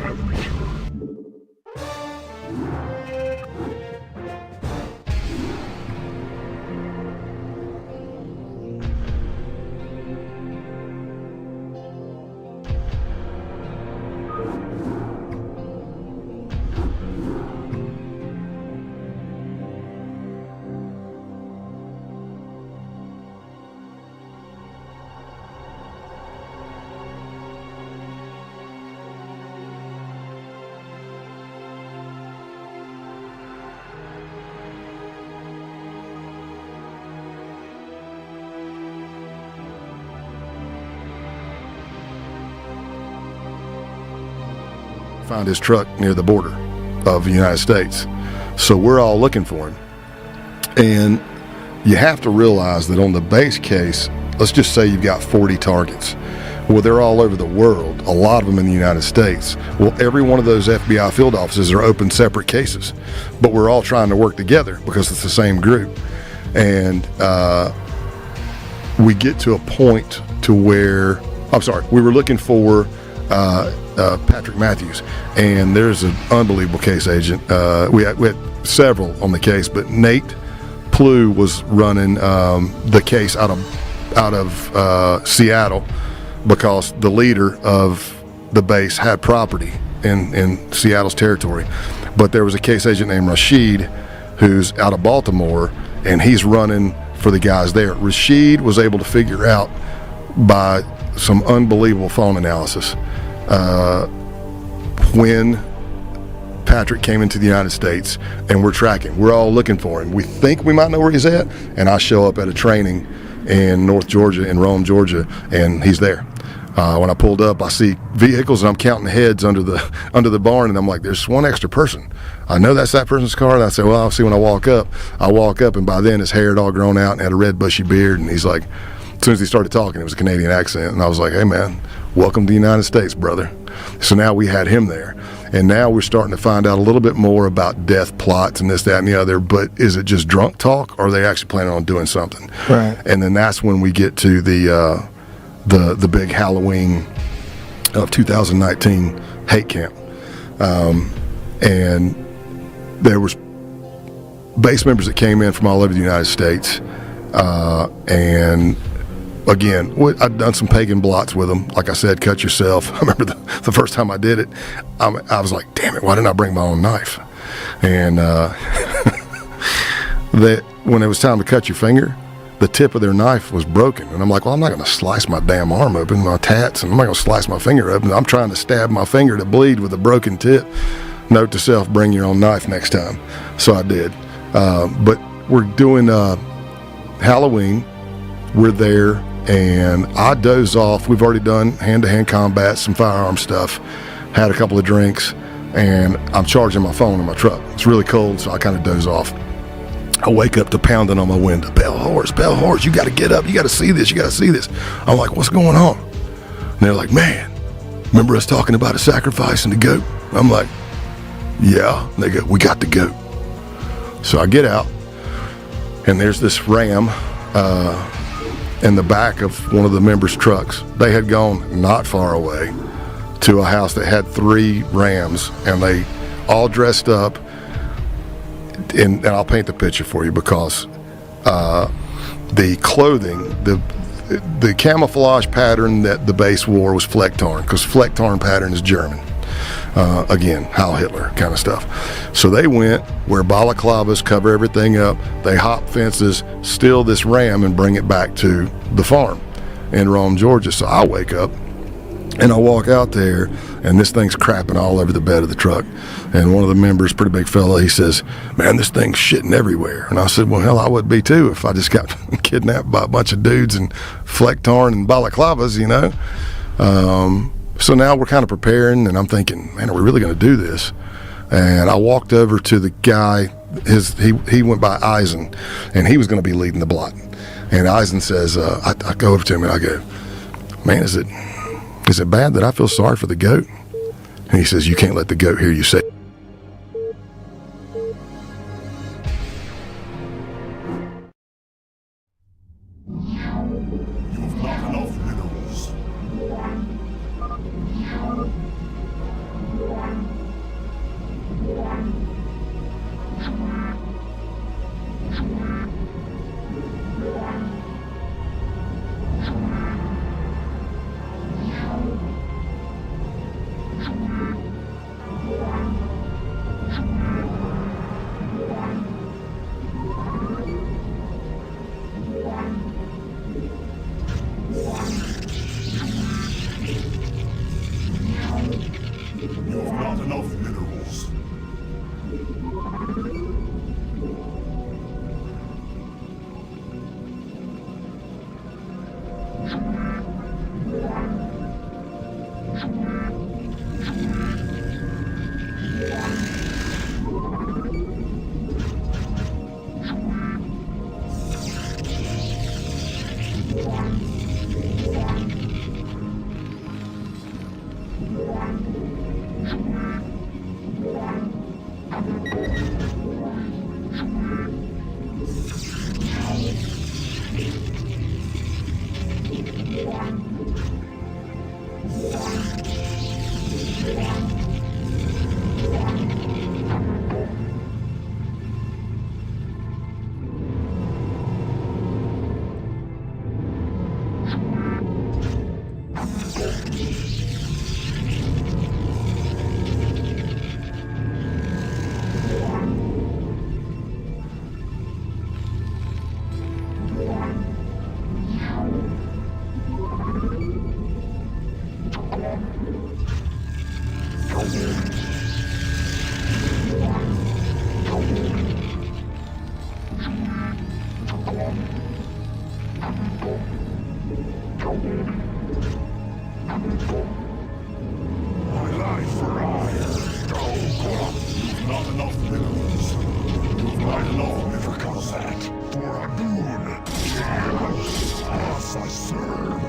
Speaker 1: Found his truck near the border of the United States. So we're all looking for him. And you have to realize that on the base case, let's just say you've got 40 targets. Well, they're all over the world, a lot of them in the United States. Well, every one of those FBI field offices are open separate cases, but we're all trying to work together because it's the same group. And we get to a point to where, we were looking for Patrick Matthews, and there's an unbelievable case agent. We had several on the case, but Nate Plew was running the case out of Seattle because the leader of the base had property in Seattle's territory. But there was a case agent named Rashid who's out of Baltimore, and he's running for the guys there. Rashid was able to figure out by some unbelievable phone analysis when Patrick came into the United States, and we're tracking. We're all looking for him. We think we might know where he's at, and I show up at a training in North Georgia, in Rome, Georgia, and he's there. When I pulled up, I see vehicles, and I'm counting heads under the barn, and I'm like, there's one extra person. I know that's that person's car, and I say, well, I'll see when I walk up. I walk up, and by then his hair had all grown out and had a red bushy beard, and he's like, as soon as he started talking, it was a Canadian accent, and I was like, hey man, welcome to the United States, brother. So now we had him there, and now we're starting to find out a little bit more about death plots and this, that, and the other, but is it just drunk talk, or are they actually planning on doing something?
Speaker 2: Right.
Speaker 1: And then that's when we get to the big Halloween of 2019 hate camp. And there was base members that came in from all over the United States, and again, I'd done some pagan blots with them. Like I said, cut yourself. I remember the first time I did it, I was like, damn it, why didn't I bring my own knife? And that when it was time to cut your finger, the tip of their knife was broken. And I'm like, well, I'm not going to slice my damn arm open, my tats, and I'm not going to slice my finger open. I'm trying to stab my finger to bleed with a broken tip. Note to self, bring your own knife next time. So I did. But we're doing Halloween. We're there, and I doze off. We've already done hand-to-hand combat, some firearm stuff, had a couple of drinks, and I'm charging my phone in my truck. It's really cold, so I kind of doze off. I wake up to pounding on my window. Bell horse, you got to get up. You got to see this. You got to see this. I'm like, what's going on? And they're like, man, remember us talking about a sacrifice and the goat? I'm like, yeah. And they go, we got the goat. So I get out, and there's this ram in the back of one of the members' trucks. They had gone not far away to a house that had 3 rams, and they all dressed up. And I'll paint the picture for you, because the clothing, the camouflage pattern that the base wore was Flecktarn, because Flecktarn pattern is German. Again, Heil Hitler kind of stuff. So they went where balaclavas cover everything up. They hop fences, steal this ram, and bring it back to the farm in Rome, Georgia. So I wake up and I walk out there, and this thing's crapping all over the bed of the truck. And one of the members, pretty big fella, he says, man, this thing's shitting everywhere. And I said, well, hell, I would be too if I just got kidnapped by a bunch of dudes in Flecktarn and balaclavas, you know. So now we're kind of preparing, and I'm thinking, man, are we really going to do this? And I walked over to the guy, he went by Eisen, and he was going to be leading the blot. And Eisen says, I go over to him and I go, man, is it bad that I feel sorry for the goat? And he says, you can't let the goat hear you say.
Speaker 3: You've not enough minerals. You've not enough minerals. My life for hire. You've not enough minerals. You've not enough Mifrikazat. For a boon. Us I serve.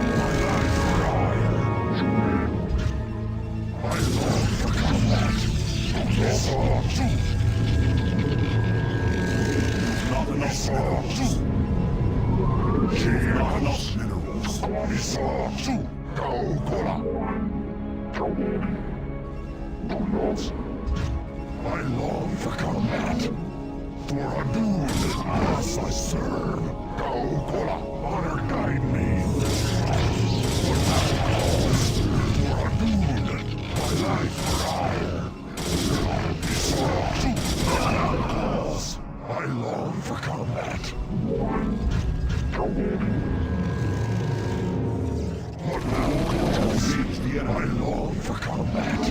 Speaker 3: My life for hire. I long for combat. Yes, You've not enough minerals. You've not enough minerals. I long for combat. For a dune, thus I serve. Go, Kola, honor guide me. For a dune, my life for hire. Calls. I long for combat. What now calls? I long for combat.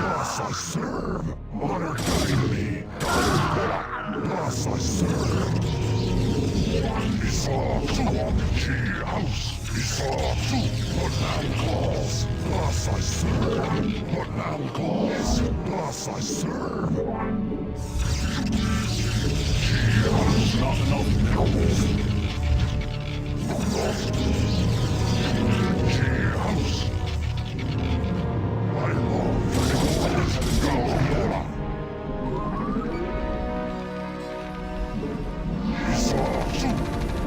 Speaker 3: Thus I serve. Honor guide me. Thus I serve. What now calls? Thus I serve. What now calls? Thus I serve. Not enough calls. House. I long for combat. Go,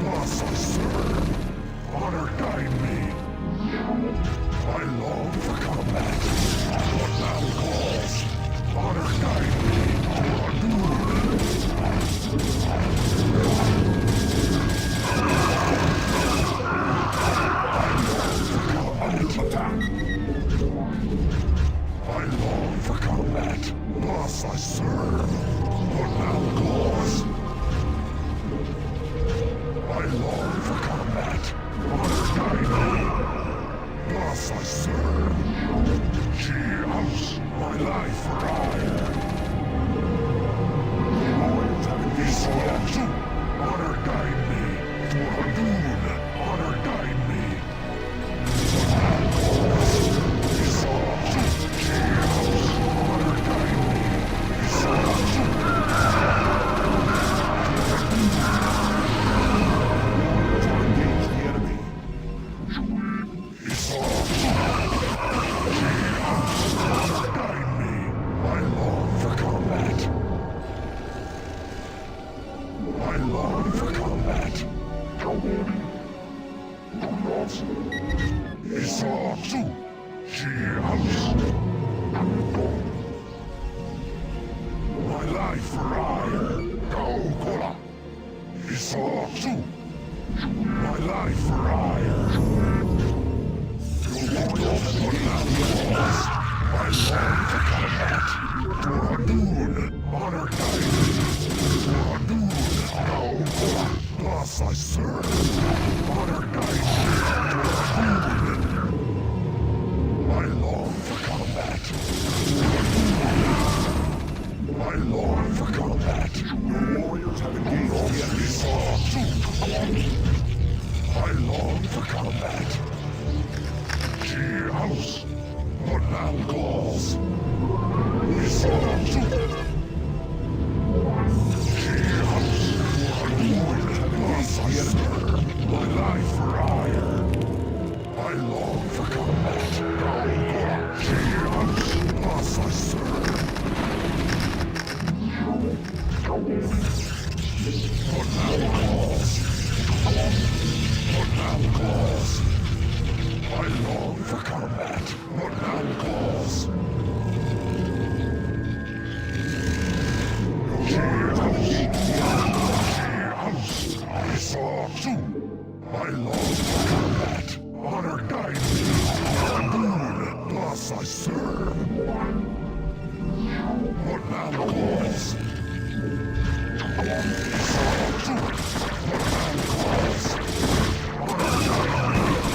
Speaker 3: thus I serve. Honor guide me. I long for combat. What now calls? Honor guide me. I long for combat. Thus I serve. What now calls? I long for combat. Honor guide me. Thus I serve. House, my life for hire. Honor guide me. For a dune, honor guide me. Honor guide me. Engage the enemy. Honor guide me. I long for combat. I long for combat. My life for hire. Go, Kola. My life for hire. I long for combat. For a dune, honor guide me. For a dune, go, Kola. Thus I serve. Honor guide me. For a dune. I long for combat. I long for combat. The warriors have engaged the enemy. I long for combat. House, what now calls? House, thus I serve. My life for hire. I long for combat. House, thus I serve. What now calls? What now calls? I long for combat. What now calls? House, I saw too. I long for combat. Honor guide me. Dune, thus I serve. What now calls? What now calls? Honor guide me.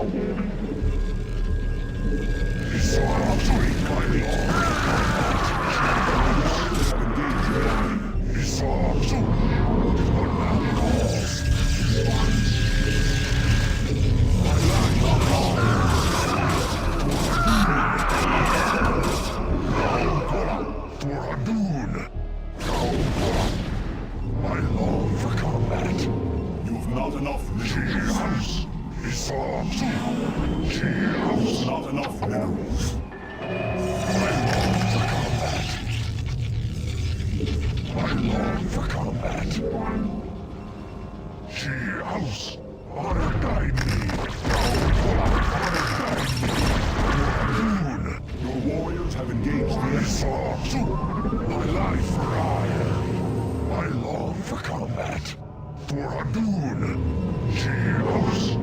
Speaker 3: I long for combat. You have not enough minerals. Not enough minerals. I long for combat. She house. Honor guide me. Your warriors have engaged the enemy. My life for hire. I long for combat. For Hadun. She house.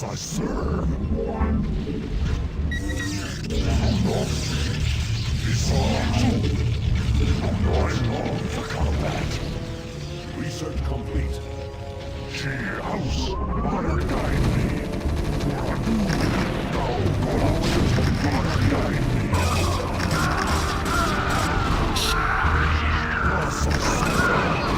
Speaker 3: I serve. I long for combat. Research complete. She house. Honor guide me. For Hadun. Honor guide me. Thus I serve.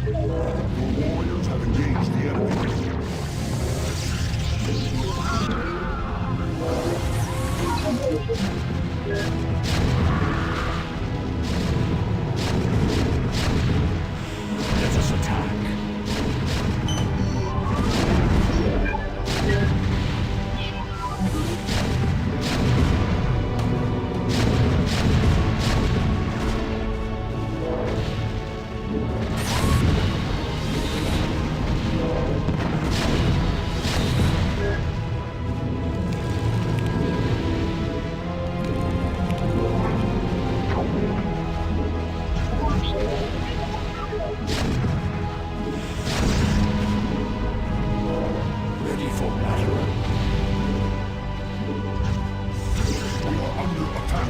Speaker 3: Warriors have engaged the enemy. Let us attack. Ready for battle. We are under attack.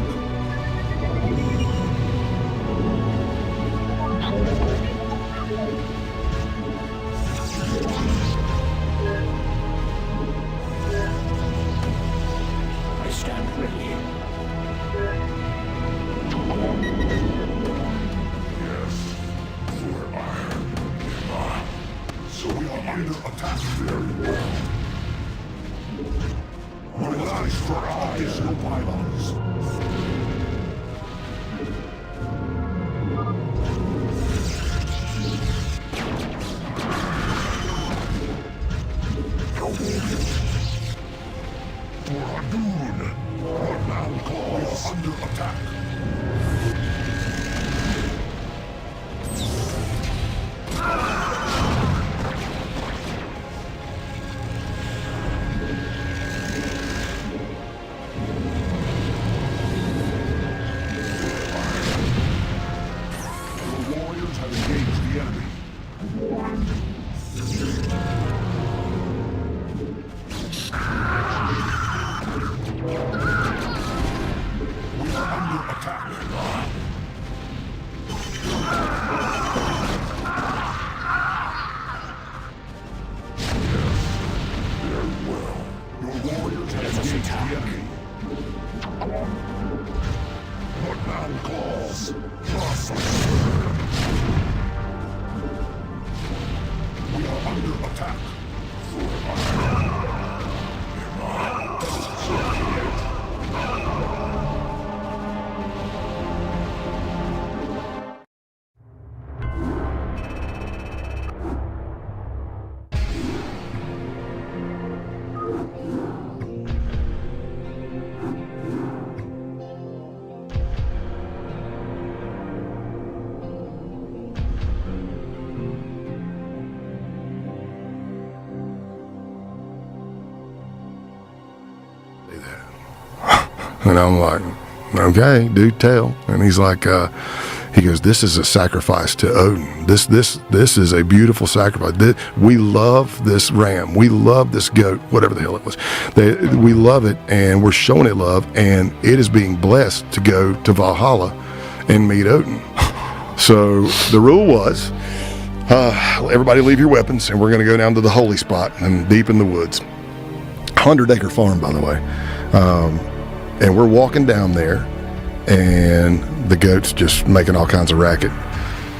Speaker 3: I stand ready. Yes, for iron. So we are under attack. Very well. Rely for additional pylons. Dragoon! What now calls under attack? The warriors have engaged the enemy. We are under attack. Very well. Your warriors have engaged the enemy. What now calls? We are under attack.
Speaker 1: And I'm like, okay, do tell. And he's like, he goes, this is a sacrifice to Odin. This is a beautiful sacrifice. We love this ram. We love this goat, whatever the hell it was. We love it, and we're showing it love, and it is being blessed to go to Valhalla and meet Odin. So the rule was, everybody leave your weapons, and we're going to go down to the holy spot and deep in the woods. 100-acre farm, by the way. And we're walking down there, and the goat's just making all kinds of racket.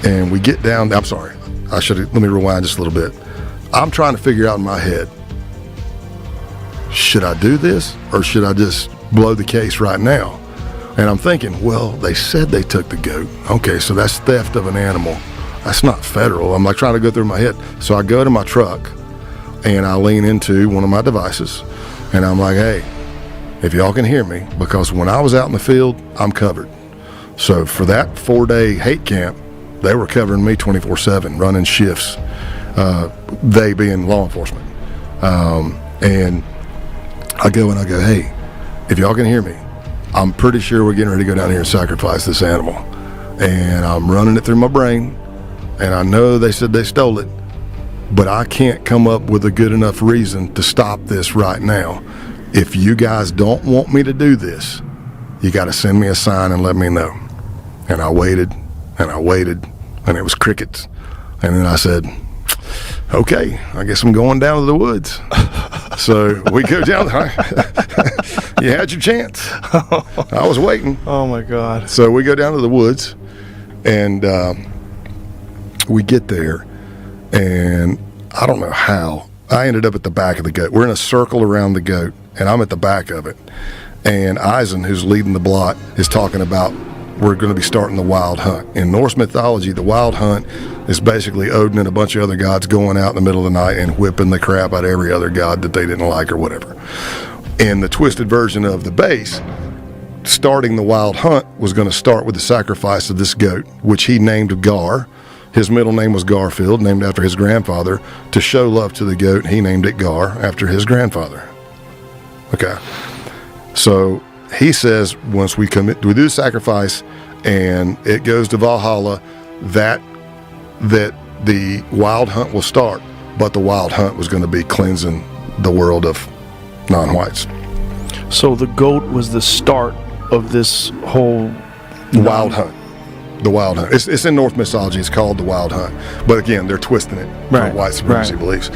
Speaker 1: And we get down, I'm sorry, let me rewind just a little bit. I'm trying to figure out in my head, should I do this, or should I just blow the case right now? And I'm thinking, well, they said they took the goat. Okay, so that's theft of an animal. That's not federal. I'm like trying to go through my head. So I go to my truck, and I lean into one of my devices, and I'm like, hey, if y'all can hear me, because when I was out in the field, I'm covered. So for that 4-day hate camp, they were covering me 24/7, running shifts. They being law enforcement, and I go and I go, hey, if y'all can hear me, I'm pretty sure we're getting ready to go down here and sacrifice this animal. And I'm running it through my brain, and I know they said they stole it, but I can't come up with a good enough reason to stop this right now. If you guys don't want me to do this, you got to send me a sign and let me know. And I waited, and I waited, and it was crickets. And then I said, okay, I guess I'm going down to the woods. So we go down. You had your chance. I was waiting.
Speaker 2: Oh my God.
Speaker 1: So we go down to the woods, and we get there, and I don't know how. I ended up at the back of the goat. We're in a circle around the goat, and I'm at the back of it. And Eisen, who's leading the blot, is talking about we're going to be starting the wild hunt. In Norse mythology, the wild hunt is basically Odin and a bunch of other gods going out in the middle of the night and whipping the crap out of every other god that they didn't like or whatever. In the twisted version of the base, starting the wild hunt was going to start with the sacrifice of this goat, which he named Gar. His middle name was Garfield, named after his grandfather. To show love to the goat, he named it Gar after his grandfather. Okay. So he says once we do the sacrifice and it goes to Valhalla, that the wild hunt will start, but the wild hunt was going to be cleansing the world of non-whites.
Speaker 2: So the goat was the start of this whole
Speaker 1: Wild hunt. The wild hunt. It's in Norse mythology. It's called the wild hunt. But again, they're twisting it
Speaker 2: Right,
Speaker 1: for white supremacy
Speaker 2: right.
Speaker 1: beliefs.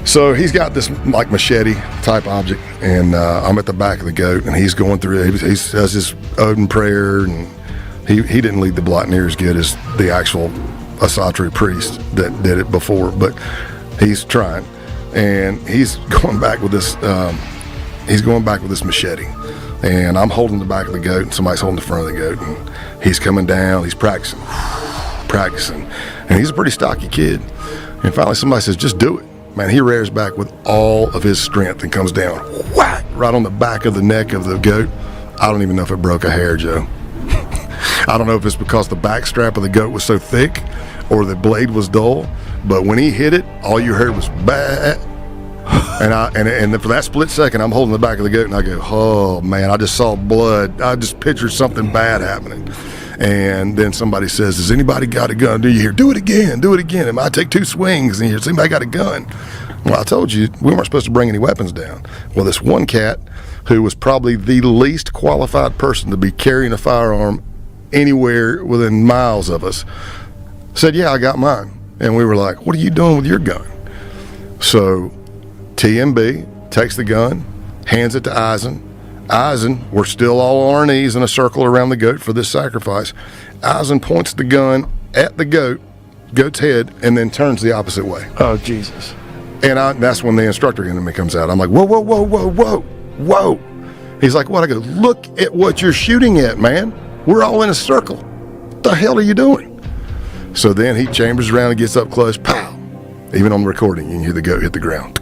Speaker 1: So he's got this like machete type object, and I'm at the back of the goat, and he's going through it. He does his Odin prayer, and he didn't lead the blot near as good as the actual Asatru priest that did it before, but he's trying, and he's going back with this. He's going back with this machete, and I'm holding the back of the goat, and somebody's holding the front of the goat, and he's coming down. He's practicing, and he's a pretty stocky kid. And finally, somebody says, "Just do it." Man, he rears back with all of his strength and comes down, whack, right on the back of the neck of the goat. I don't even know if it broke a hair, Joe. I don't know if it's because the back strap of the goat was so thick or the blade was dull, but when he hit it, all you heard was bah. And for that split second, I'm holding the back of the goat, and I go, oh man, I just saw blood. I just pictured something bad happening. And then somebody says, has anybody got a gun? Do you hear, do it again, do it again. It might take 2 swings. And you hear, has anybody got a gun? Well, I told you, we weren't supposed to bring any weapons down. Well, this one cat, who was probably the least qualified person to be carrying a firearm anywhere within miles of us, said, yeah, I got mine. And we were like, what are you doing with your gun? So TMB takes the gun, hands it to Eisen. Eisen, we're still all on our knees in a circle around the goat for this sacrifice. Eisen points the gun at the goat's head, and then turns the opposite way.
Speaker 2: Oh, Jesus.
Speaker 1: And that's when the instructor in me comes out. I'm like, whoa, whoa, whoa, whoa, whoa, whoa. He's like, what? I go, look at what you're shooting at, man. We're all in a circle. What the hell are you doing? So then he chambers around and gets up close. Pow! Even on the recording, you can hear the goat hit the ground.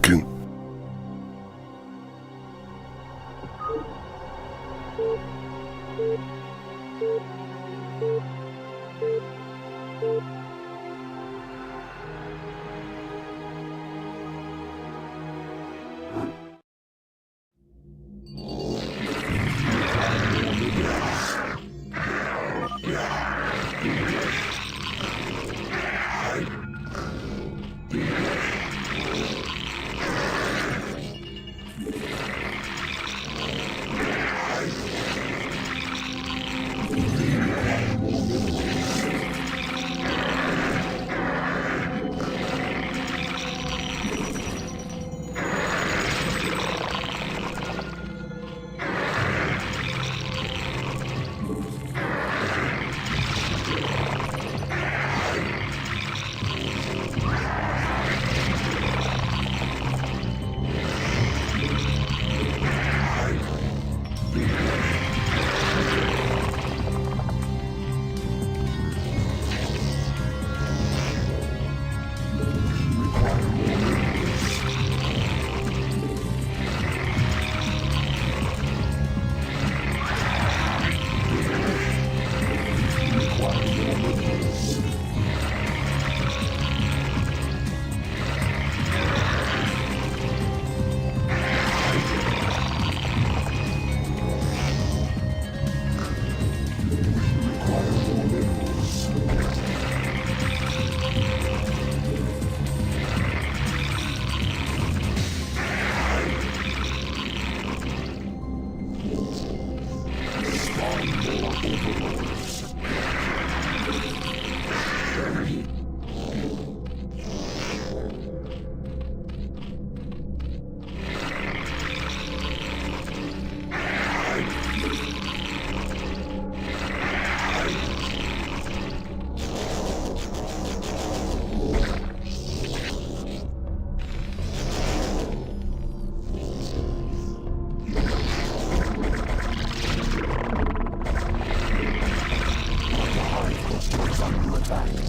Speaker 3: under attack.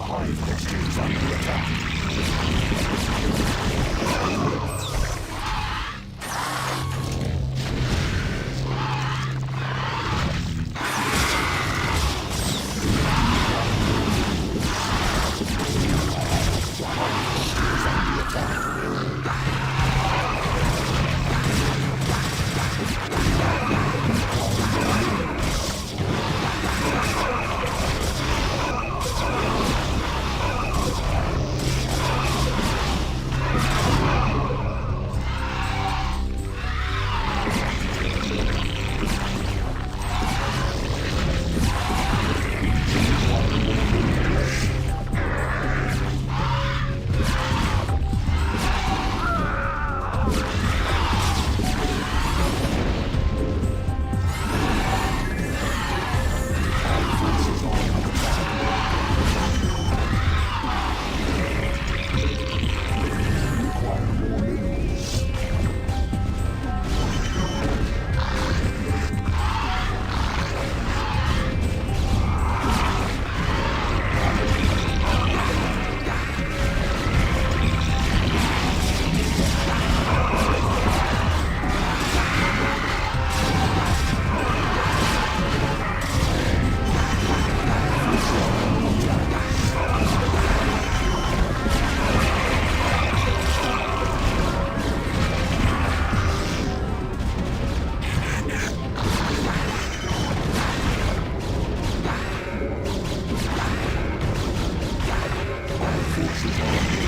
Speaker 3: Hive is under attack. Forces are